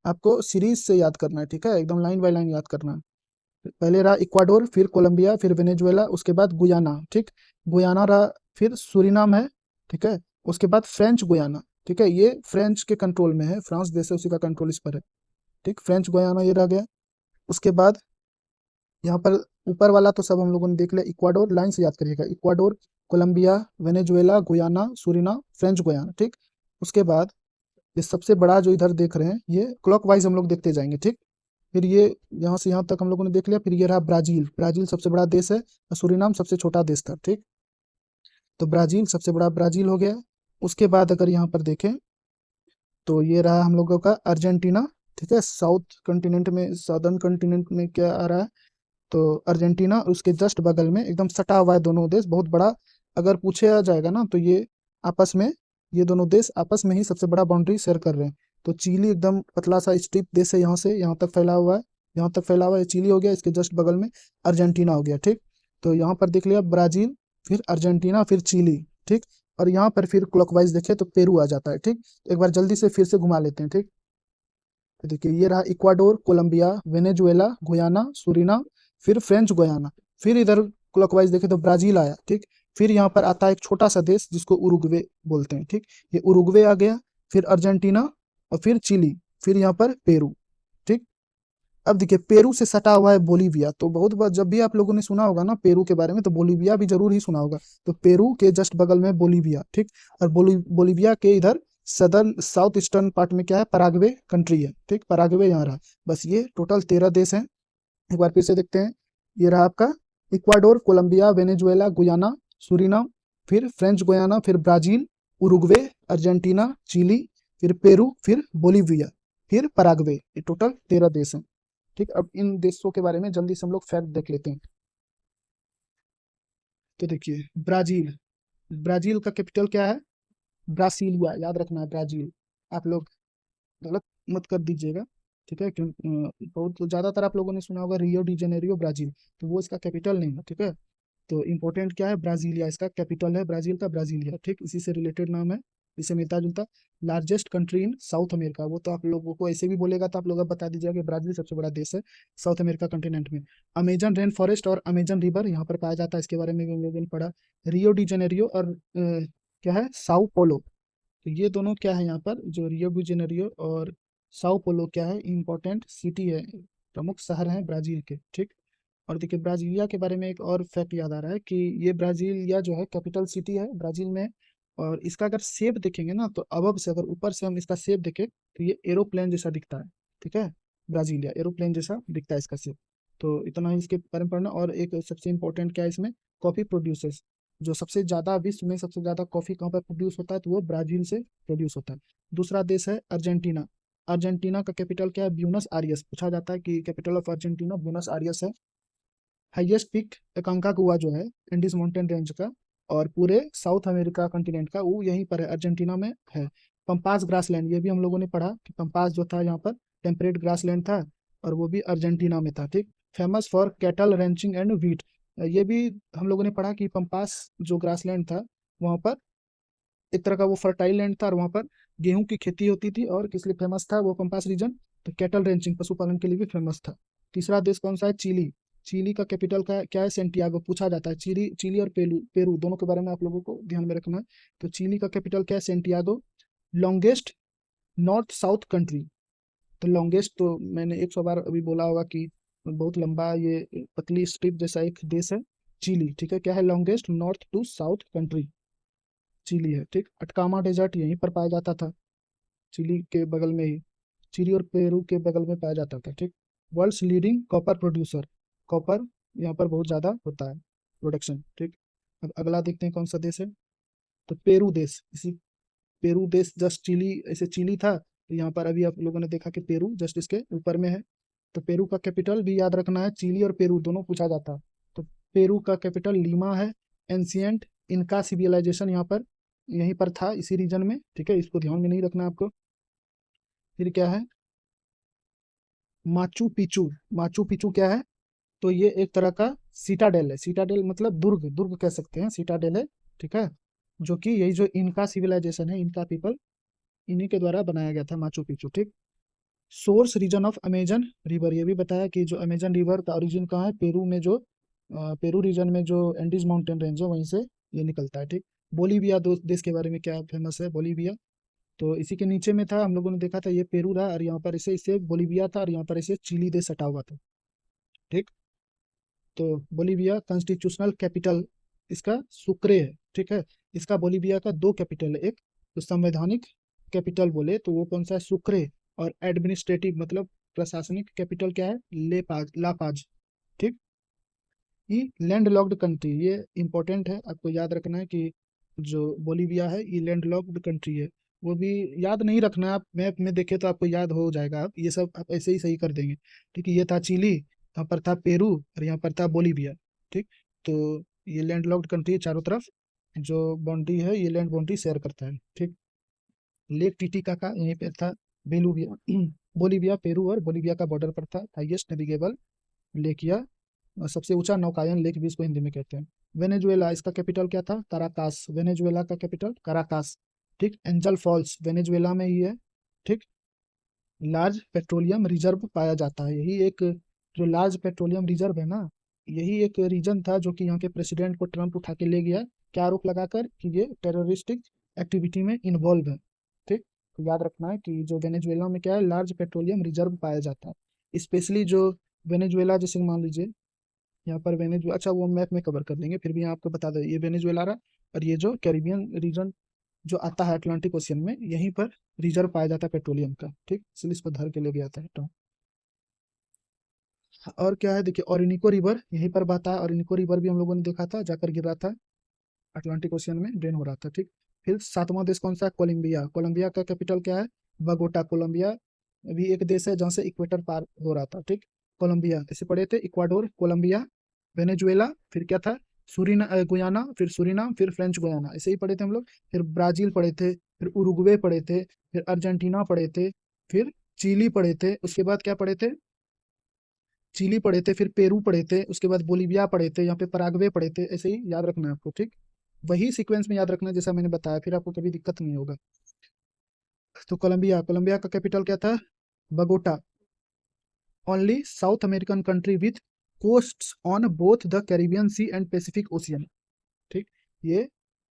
आपको सीरीज से याद करना है। ठीक है, एकदम लाइन बाय लाइन याद करना है। पहले रहा इक्वाडोर, फिर कोलंबिया, फिर वेनेजुएला, उसके बाद गुयाना। ठीक, गुयाना रहा, फिर सूरीनाम है। ठीक है, उसके बाद फ्रेंच गुयाना। ठीक है, ये फ्रेंच के कंट्रोल में है, फ्रांस देश है उसी का कंट्रोल इस पर है। ठीक, फ्रेंच गुयाना ये रह गया। उसके बाद यहाँ पर ऊपर वाला तो सब हम लोगों ने देख लिया। इक्वाडोर लाइन से याद करिएगा, Ecuador, Colombia, Venezuela, Guyana, Suriname, French Guiana. ठीक, उसके बाद ये सबसे बड़ा जो इधर देख रहे हैं ये क्लॉकवाइज हम लोग देखते जाएंगे। ठीक, फिर ये यहाँ से यहाँ तक हम लोगों ने देख लिया। फिर ये रहा ब्राजील, ब्राजील सबसे बड़ा देश है और सूरीनाम सबसे छोटा देश था। ठीक, तो ब्राजील सबसे बड़ा ब्राजील हो गया। उसके बाद अगर यहाँ पर देखें तो ये रहा हम लोगों का अर्जेंटीना। ठीक है, साउथ कंटिनेंट में, साउदर्न कंटिनेंट में क्या आ रहा है, तो अर्जेंटीना। उसके जस्ट बगल में एकदम सटा हुआ है दोनों देश, बहुत बड़ा। अगर पूछा जाएगा ना तो ये आपस में, ये दोनों देश आपस में ही सबसे बड़ा बाउंड्री शेयर कर रहे हैं। तो चिली एकदम पतला सा स्ट्रिप देश है, यहाँ से यहाँ तक फैला हुआ है, यहाँ तक फैला हुआ है चिली हो गया। इसके जस्ट बगल में अर्जेंटीना हो गया। ठीक, तो यहाँ पर देख लिया ब्राजील, फिर अर्जेंटीना, फिर चिली। ठीक, और यहाँ पर फिर क्लॉकवाइज देखे तो पेरू आ जाता है। ठीक, तो एक बार जल्दी से फिर से घुमा लेते हैं। ठीक, तो देखिए ये रहा Ecuador, Colombia, Venezuela, Guyana, Suriname, फिर फ्रेंच गुयाना। फिर इधर क्लॉकवाइज देखें तो ब्राजील आया। ठीक, फिर यहाँ पर आता है एक छोटा सा देश जिसको उरुग्वे बोलते हैं। ठीक, ये उरुग्वे आ गया, फिर अर्जेंटीना, और फिर चिली, फिर यहाँ पर पेरू। ठीक, अब देखिए पेरू से सटा हुआ है बोलीविया। तो बहुत बार जब भी आप लोगों ने सुना होगा ना पेरू के बारे में, तो बोलीविया भी जरूर ही सुना होगा। तो पेरू के जस्ट बगल में बोलीविया। ठीक, और बोलीविया के इधर सदर्न साउथ ईस्टर्न पार्ट में क्या है, पराग्वे कंट्री है। ठीक, पराग्वे यहाँ रहा। बस ये टोटल 13 देश हैं। एक बार फिर से देखते हैं। ये रहा आपका Ecuador, Colombia, Venezuela, Guyana, Suriname, फिर फ्रेंच गुयाना, फिर ब्राजील, उरुग्वे, अर्जेंटीना, चिली, फिर पेरू, फिर बोलीविया, फिर पराग्वे। ये टोटल 13 देश हैं। ठीक, अब इन देशों के बारे में जल्दी से हम लोग फैक्ट देख लेते हैं। तो देखिए ब्राजील, ब्राजील का कैपिटल क्या है, ब्रासीलिया, याद रखना है ब्राजील। आप लोग गलत मत कर दीजिएगा। ठीक है, क्यों बहुत ज़्यादातर आप लोगों ने सुना होगा रियो डी जेनेरियो ब्राजील, तो वो इसका कैपिटल नहीं है। ठीक है, तो इम्पोर्टेंट क्या है, ब्राजीलिया इसका कैपिटल है, ब्राजील का ब्राजीलिया। ठीक, इसी से रिलेटेड नाम है, इसे मिलता जुलता। Largest country in South America, वो तो आप लोगों को ऐसे भी बोलेगा तो आप लोग अब बता दीजिएगा कि ब्राजील सबसे बड़ा देश है साउथ अमेरिका कंटिनेंट में। अमेजन रेन फॉरेस्ट और अमेजन रिवर यहाँ पर पाया जाता है, इसके बारे में भी हम लोगों ने पढ़ा। रियो डी जेनेरियो और क्या है, साउ पोलो। तो ये दोनों क्या है, यहाँ पर जो रियो डी जेनेरियो और साओ पोलो क्या है, इम्पोर्टेंट सिटी है, प्रमुख शहर हैं ब्राजील के। ठीक, और देखिए ब्राजीलिया के बारे में एक और फैक्ट याद आ रहा है कि ये ब्राजीलिया जो है कैपिटल सिटी है ब्राजील में। और इसका अगर शेप देखेंगे ना, तो अबब से, अगर ऊपर से हम इसका शेप देखें तो ये एरोप्लेन जैसा दिखता है। ठीक है, ब्राजीलिया एरोप्लेन जैसा दिखता है इसका शेप। तो इतना ही इसके बारे में पढ़ना। और एक सबसे इम्पोर्टेंट क्या है इसमें, कॉफी प्रोड्यूसर्स, जो सबसे ज़्यादा विश्व में सबसे ज़्यादा कॉफ़ी कहाँ पर प्रोड्यूस होता है, तो वो ब्राज़ील से प्रोड्यूस होता है। दूसरा देश है अर्जेंटीना। अर्जेंटीना का कैपिटल क्या है, ब्यूनस आरियस। पूछा जाता है कि कैपिटल ऑफ अर्जेंटीना ब्यूनस आरियस है। हाईएस्ट पीक एकांकागुआ जो है एंडीज माउंटेन रेंज का, और पूरे साउथ अमेरिका कंटिनेंट का, वो यहीं पर है, अर्जेंटीना में है। पंपास ग्रासलैंड, ये भी हम लोगों ने पढ़ा कि पंपास जो था यहाँ पर टेम्परेट ग्रासलैंड था, और वो भी अर्जेंटीना में था, ठीक। Famous for cattle wrenching and wheat, ये भी हम लोगों ने पढ़ा कि पंपास जो ग्रासलैंड था, वहाँ पर एक तरह का वो फर्टाइल लैंड था, और वहाँ पर गेहूं की खेती होती थी। और किस लिए फेमस था वो पंपास रीजन, तो कैटल रेंचिंग, पशुपालन के लिए भी फेमस था। तीसरा देश कौन सा है, चिली। चिली का कैपिटल का क्या है, सेंटियागो। पूछा जाता है, चिली चिली और पेरू पेरू दोनों के बारे में आप लोगों को ध्यान में रखना है। तो चिली का कैपिटल क्या है, Santiago. Longest north south country, तो लॉन्गेस्ट तो मैंने 100 बार अभी बोला होगा कि बहुत लंबा ये पतली स्ट्रिप जैसा एक देश है चिली, ठीक है। क्या है, longest north to south country Chile है, ठीक। अटकामा डेजर्ट यहीं पर पाया जाता था, चिली के बगल में ही, चिली और पेरू के बगल में पाया जाता था, ठीक। World's leading copper producer, copper यहाँ पर बहुत ज़्यादा होता है प्रोडक्शन, ठीक। अब अगला देखते हैं कौन सा देश है, तो पेरू देश। इसी पेरू देश जस्ट चिली, ऐसे चिली था तो यहाँ पर अभी आप लोगों ने देखा कि पेरू जस्ट इसके ऊपर में है। तो पेरू का कैपिटल भी याद रखना है, चिली और पेरू दोनों पूछा जाता है। तो पेरू का कैपिटल लीमा है। एंशियंट इनका सिविलाइजेशन यहाँ पर यहीं पर था, इसी रीजन में, ठीक है। इसको ध्यान में नहीं रखना आपको। फिर क्या है, माचू पिचू। माचू पिचू क्या है, तो ये एक तरह का सीटाडेल है। सीटाडेल मतलब दुर्ग, दुर्ग कह सकते हैं, सीटाडेल है, ठीक है। जो कि यही जो इनका सिविलाइजेशन है, इनका पीपल, इन्हीं के द्वारा बनाया गया था माचू पिचू, ठीक। Source region of Amazon river, ये भी बताया कि जो अमेजन रिवर का ओरिजिन कहाँ है, पेरू में, जो पेरू रीजन में जो एंडीज माउंटेन रेंज है वहीं से ये निकलता है, ठीक। बोलीविया दो देश के बारे में क्या फेमस है, बोलीविया, तो इसी के नीचे में था, हम लोगों ने देखा था ये पेरू रहा, और यहाँ पर इसे इसे बोलीविया था, और यहाँ पर इसे चिली देश सटा हुआ था, ठीक। तो बोलीविया कॉन्स्टिट्यूशनल कैपिटल इसका सुक्रे है, ठीक है। इसका बोलीविया का दो कैपिटल है, एक तो संवैधानिक कैपिटल बोले तो वो कौन सा है, सुक्रे। और एडमिनिस्ट्रेटिव मतलब प्रशासनिक कैपिटल क्या है, लेपाज, लापाज, ठीक। ये लैंड लॉक्ड कंट्री, ये इंपॉर्टेंट है, आपको याद रखना है कि जो बोलीविया है ये लैंड लॉक्ड कंट्री है। वो भी याद नहीं रखना है, आप मैप में देखे तो आपको याद हो जाएगा, आप ये सब आप ऐसे ही सही कर देंगे, ठीक है। ये था चिली, यहाँ पर था पेरू, और यहाँ पर था बोलीविया, ठीक। तो ये लैंड लॉक्ड कंट्री है, चारों तरफ जो बाउंड्री है ये लैंड बाउंड्री शेयर करता है, ठीक। लेक टिटिकाका यहीं पे था, बेलूविया बोलीविया, पेरू और बोलीविया का बॉर्डर पर था। हाईएस्ट नेविगेबल लेक, या सबसे ऊंचा नौकायन लेक भी इसको हिंदी में कहते हैं। वेनेजुएला, इसका कैपिटल क्या था, काराकास। वेनेजुएला का कैपिटल काराकास, ठीक। एंजल फॉल्स वेनेजुएला में ही है, ठीक। लार्ज पेट्रोलियम रिजर्व पाया जाता है, यही एक जो लार्ज पेट्रोलियम रिजर्व है ना, यही एक रीजन था जो कि यहाँ के प्रेसिडेंट को ट्रम्प उठा के ले गया, क्या आरोप लगाकर कि ये टेररिस्टिक एक्टिविटी में इन्वॉल्व है, ठीक। तो याद रखना है कि जो वेनेजुएला में क्या है, लार्ज पेट्रोलियम रिजर्व पाया जाता है। स्पेशली जो वेनेजुएला, जैसे मान लीजिए यहाँ पर वेनेजुएला, अच्छा वो मैप में कवर कर लेंगे, फिर भी यहाँ आपको बता दें, ये वेनेजुएला रहा, और ये जो कैरिबियन रीजन जो आता है अटलांटिक ओशियन में, यहीं पर रिजर्व पाया जाता है पेट्रोलियम का, ठीक। इसलिए इसको धर के ले गया था तो। और क्या है देखिए, ऑरिनिको रिवर यहीं पर बहता है, ऑरिनिको रिवर भी हम लोगों ने देखा था, जाकर गिर रहा था अटलांटिक ओशियन में, ड्रेन हो रहा था, ठीक। फिर सातवां देश कौन सा है, कोलंबिया। कोलंबिया का कैपिटल क्या है, बगोटा। कोलंबिया भी एक देश है जहाँ से इक्वेटर पार हो रहा था, ठीक। कोलंबिया ऐसे पढ़े थे, इक्वाडोर, कोलंबिया, वेनेजुएला, फिर क्या था, गुयाना, फिर सूरीनाम, फिर फ्रेंच गुयाना, ऐसे ही पढ़े थे हम लोग। फिर ब्राजील पढ़े थे, फिर उरुग्वे पढ़े थे, फिर अर्जेंटीना पढ़े थे, फिर चिली पढ़े थे, उसके बाद क्या पढ़े थे, चिली पढ़े थे, फिर पेरू पढ़े थे, उसके बाद बोलीविया पढ़े थे, यहाँ पे पराग्वे पढ़े थे, ऐसे ही याद रखना है आपको, ठीक। वही सीक्वेंस में याद रखना है जैसा मैंने बताया, फिर आपको कभी दिक्कत नहीं होगा। तो कोलंबिया, कोलंबिया का कैपिटल क्या था, Bogota. Only South American country with coasts on both the Caribbean sea and Pacific ocean, ठीक। ये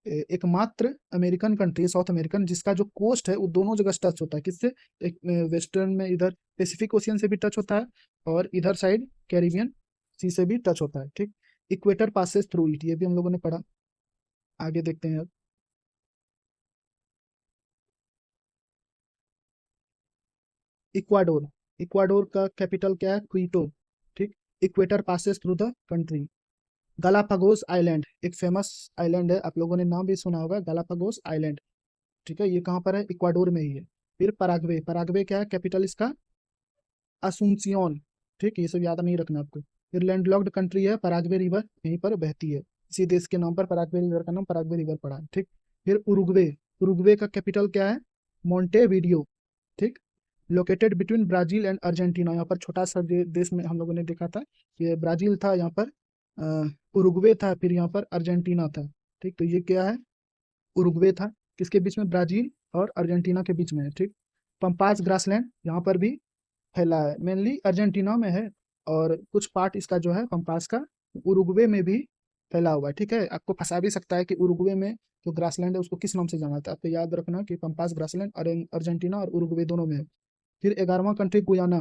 एकमात्र अमेरिकन कंट्री, साउथ अमेरिकन, जिसका जो कोस्ट है वो दोनों जगह टच होता है, किससे, एक वेस्टर्न में इधर पैसिफिक ओशियन से भी टच होता है, और इधर साइड कैरिबियन सी से भी टच होता है, ठीक। इक्वेटर पासेस थ्रू इट, ये भी हम लोगों ने पढ़ा, आगे देखते हैं अब। इक्वाडोर, इक्वाडोर का कैपिटल क्या है, क्विटो, ठीक। Equator passes through the country. Galapagos island एक फेमस आइलैंड है, आप लोगों ने नाम भी सुना होगा, गालापागोस आइलैंड। ठीक है, ये कहाँ पर है? इक्वाडोर में ही है। फिर पराग्वे, पराग्वे क्या है? कैपिटल इसका असुंसियोन। ठीक, ये सब याद नहीं रखना आपको। फिर लैंडलॉक्ड कंट्री है, पराग्वे रिवर यहीं पर बहती है, इसी देश के नाम पर पराग्वे रिवर का नाम पराग्वे रिवर पड़ा है। ठीक, फिर उरुग्वे, उरुग्वे का कैपिटल क्या है? मोंटेवीडियो। ठीक, located between Brazil and Argentina, यहाँ पर छोटा सा देश में हम लोगों ने देखा था, ये ब्राजील था, यहाँ पर उरुग्वे था, फिर यहाँ पर अर्जेंटीना था। ठीक, तो ये क्या है? उरुग्वे था, किसके बीच में? ब्राजील और अर्जेंटीना के बीच में है। ठीक, पंपास ग्रासलैंड यहाँ पर भी फैला है, मेनली अर्जेंटीना में है, और कुछ पार्ट इसका जो है पंपास का उरुग्वे में भी फैला हुआ है। ठीक है, आपको फंसा भी सकता है कि उरुग्वे में जो ग्रासलैंड है उसको किस नाम से जाना जाता है, आपको याद रखना कि पंपास ग्रासलैंड अर्जेंटीना और उरुग्वे दोनों में है। फिर 11वां कंट्री गुयाना,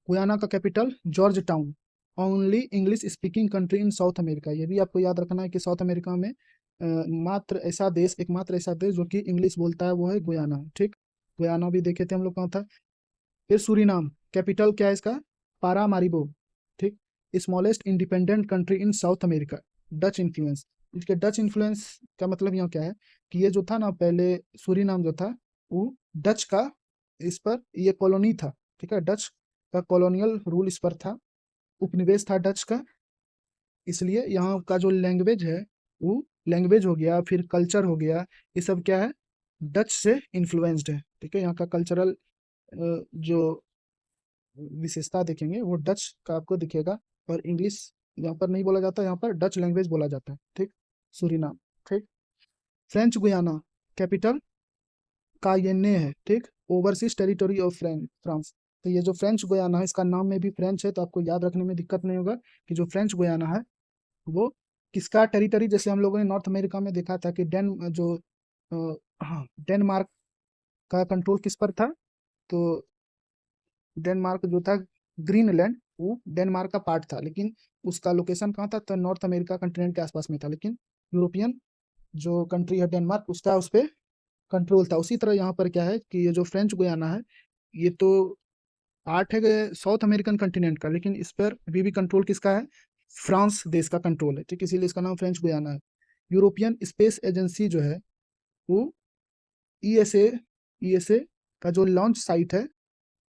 गुयाना का capital George town, only English speaking country in South America, ये भी आपको याद रखना है कि साउथ अमेरिका में एकमात्र ऐसा देश जो कि इंग्लिश बोलता है वो है गुयाना। ठीक, गुयाना भी देखे थे हम लोग, कहाँ था? फिर सूरीनाम, कैपिटल क्या है इसका? पारामारिबो। ठीक, smallest independent country in South America, Dutch influence. इसके डच इन्फ्लुएंस का मतलब यहाँ क्या है कि ये जो था ना, पहले सूरीनाम जो था वो डच का इस पर ये कॉलोनी था। ठीक है, डच का कॉलोनियल रूल इस पर था, उपनिवेश था डच का, इसलिए यहाँ का जो लैंग्वेज है वो लैंग्वेज हो गया, फिर कल्चर हो गया, ये सब क्या है? डच से इन्फ्लुएंस्ड है। ठीक है, यहाँ का कल्चरल जो विशेषता देखेंगे वो डच का आपको दिखेगा, और इंग्लिश यहाँ पर नहीं बोला जाता, यहाँ पर डच लैंग्वेज बोला जाता है। ठीक, सूरीनाम। ठीक, फ्रेंच गुयाना, कैपिटल कायेने है। ठीक, ओवरसीज टेरिटरी ऑफ फ्रांस। तो ये जो फ्रेंच गुयाना है, इसका नाम में भी फ्रेंच है, तो आपको याद रखने में दिक्कत नहीं होगा कि जो फ्रेंच गुयाना है वो किसका टेरिटरी, जैसे हम लोगों ने नॉर्थ अमेरिका में देखा था कि हाँ, डेनमार्क का कंट्रोल किस पर था, तो डेनमार्क जो था, ग्रीनलैंड, वो डेनमार्क का पार्ट था, लेकिन उसका लोकेशन कहाँ था? तो नॉर्थ अमेरिका कंटिनेंट के आसपास में था, लेकिन यूरोपियन जो कंट्री है डेनमार्क, उसका उस पर कंट्रोल था। उसी तरह यहाँ पर क्या है कि ये जो फ्रेंच गुयाना है, ये तो पार्ट है साउथ अमेरिकन कंटिनेंट का, लेकिन इस पर अभी भी कंट्रोल किसका है? फ्रांस देश का कंट्रोल है। ठीक, इसीलिए इसका नाम फ्रेंच गुयाना है। यूरोपियन स्पेस एजेंसी जो है वो ईएसए, ईएसए का जो लॉन्च साइट है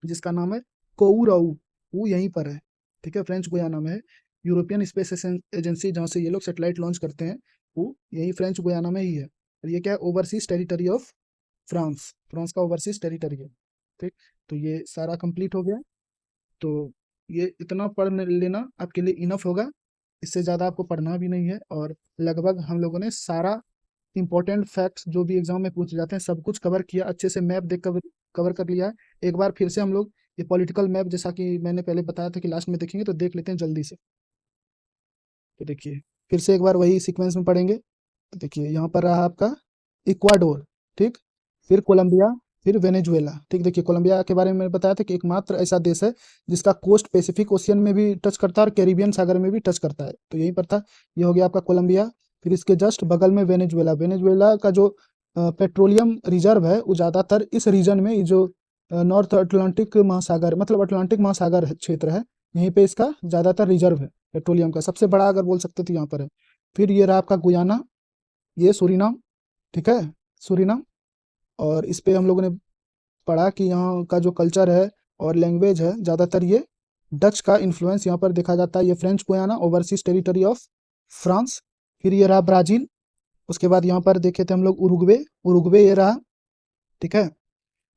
जिसका नाम है कोउराऊ, वो यहीं पर है। ठीक है, फ्रेंच गुयाना में है। यूरोपियन स्पेस एजेंसी जहाँ से ये लोग सैटेलाइट लॉन्च करते हैं वो यही फ्रेंच गुयाना में ही है। और ये क्या है? Overseas territory of France, France का ओवरसीज टेरिटरी है। ठीक, तो ये सारा कंप्लीट हो गया, तो ये इतना पढ़ लेना आपके लिए इनफ होगा, इससे ज़्यादा आपको पढ़ना भी नहीं है, और लगभग हम लोगों ने सारा इंपॉर्टेंट फैक्ट्स जो भी एग्जाम में पूछे जाते हैं सब कुछ कवर किया, अच्छे से मैप देख कवर कर लिया है। एक बार फिर से हम लोग ये पॉलिटिकल मैप, जैसा कि मैंने पहले बताया था कि लास्ट में देखेंगे, तो देख लेते हैं जल्दी से। तो देखिए, फिर से एक बार वही सीक्वेंस में पढ़ेंगे। तो देखिए, यहाँ पर रहा आपका इक्वाडोर। ठीक, फिर कोलंबिया, फिर वेनेजुएला। ठीक, देखिए कोलंबिया के बारे में मैंने बताया था कि एकमात्र ऐसा देश है जिसका कोस्ट पैसिफिक ओशियन में भी टच करता है और कैरिबियन सागर में भी टच करता है, तो यहीं पर था। ये हो गया आपका कोलंबिया। फिर इसके जस्ट बगल में वेनेजुएला, वेनेजुएला का जो पेट्रोलियम रिजर्व है वो ज़्यादातर इस रीजन में, ये जो नॉर्थ अटलांटिक महासागर, मतलब अटलांटिक महासागर क्षेत्र है, यहीं पे इसका ज़्यादातर रिजर्व है पेट्रोलियम का, सबसे बड़ा अगर बोल सकते तो यहाँ पर है। फिर ये रहा आपका गुयाना, ये सूरीनाम। ठीक है, सूरीनाम। और इस पे हम लोगों ने पढ़ा कि यहाँ का जो कल्चर है और लैंग्वेज है, ज़्यादातर ये डच का इन्फ्लुएंस यहाँ पर देखा जाता है। ये French Guiana, overseas territory of France. फिर ये रहा ब्राज़ील। उसके बाद यहाँ पर देखे थे हम लोग उरुग्वे, उरुग्वे ये रहा। ठीक है,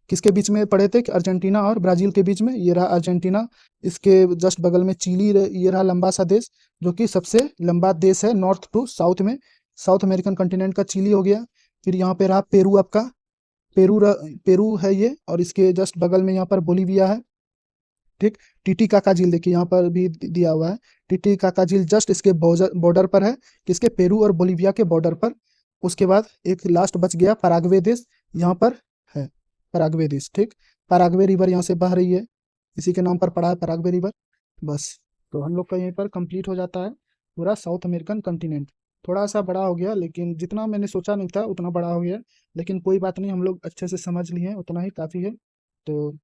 किसके बीच में पढ़े थे? कि अर्जेंटीना और ब्राज़ील के बीच में, ये रहा अर्जेंटीना। इसके जस्ट बगल में चिली, ये रहा लंबा सा देश, जो कि सबसे लंबा देश है नॉर्थ टू साउथ में, साउथ अमेरिकन कंटिनेंट का चिली हो गया। फिर यहाँ पे रहा पेरू, आपका पेरू है ये, और इसके जस्ट बगल में यहाँ पर बोलीविया है। ठीक, टिटिकाका झील देखिए यहाँ पर भी दिया हुआ है, टिटिकाका झील जस्ट इसके बॉर्डर पर है, किसके? पेरू और बोलीविया के बॉर्डर पर। उसके बाद एक लास्ट बच गया पराग्वे देश, यहाँ पर है पराग्वे देश। ठीक, पराग्वे रिवर यहाँ से बह रही है, इसी के नाम पर पड़ा है पराग्वे रिवर। बस, तो हम लोग का यहीं पर कंप्लीट हो जाता है पूरा साउथ अमेरिकन कंटिनेंट। थोड़ा सा बड़ा हो गया, लेकिन जितना मैंने सोचा नहीं था उतना बड़ा हो गया, लेकिन कोई बात नहीं, हम लोग अच्छे से समझ लिए हैं, उतना ही काफ़ी है। तो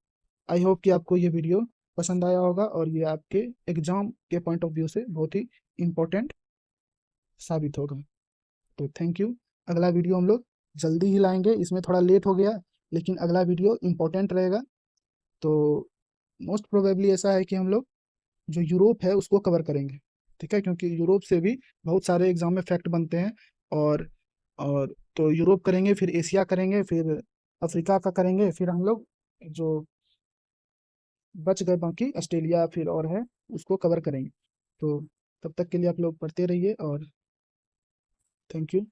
आई होप कि आपको ये वीडियो पसंद आया होगा और ये आपके एग्जाम के पॉइंट ऑफ व्यू से बहुत ही इम्पोर्टेंट साबित होगा। तो थैंक यू। अगला वीडियो हम लोग जल्दी ही लाएंगे, इसमें थोड़ा लेट हो गया, लेकिन अगला वीडियो इम्पोर्टेंट रहेगा। तो मोस्ट प्रोबेबली ऐसा है कि हम लोग जो यूरोप है उसको कवर करेंगे, ठीक है, क्योंकि यूरोप से भी बहुत सारे एग्जाम में फैक्ट बनते हैं। और तो यूरोप करेंगे, फिर एशिया करेंगे, फिर अफ्रीका का करेंगे, फिर हम लोग जो बच गए बाकी ऑस्ट्रेलिया फिर और है उसको कवर करेंगे। तो तब तक के लिए आप लोग पढ़ते रहिए और थैंक यू।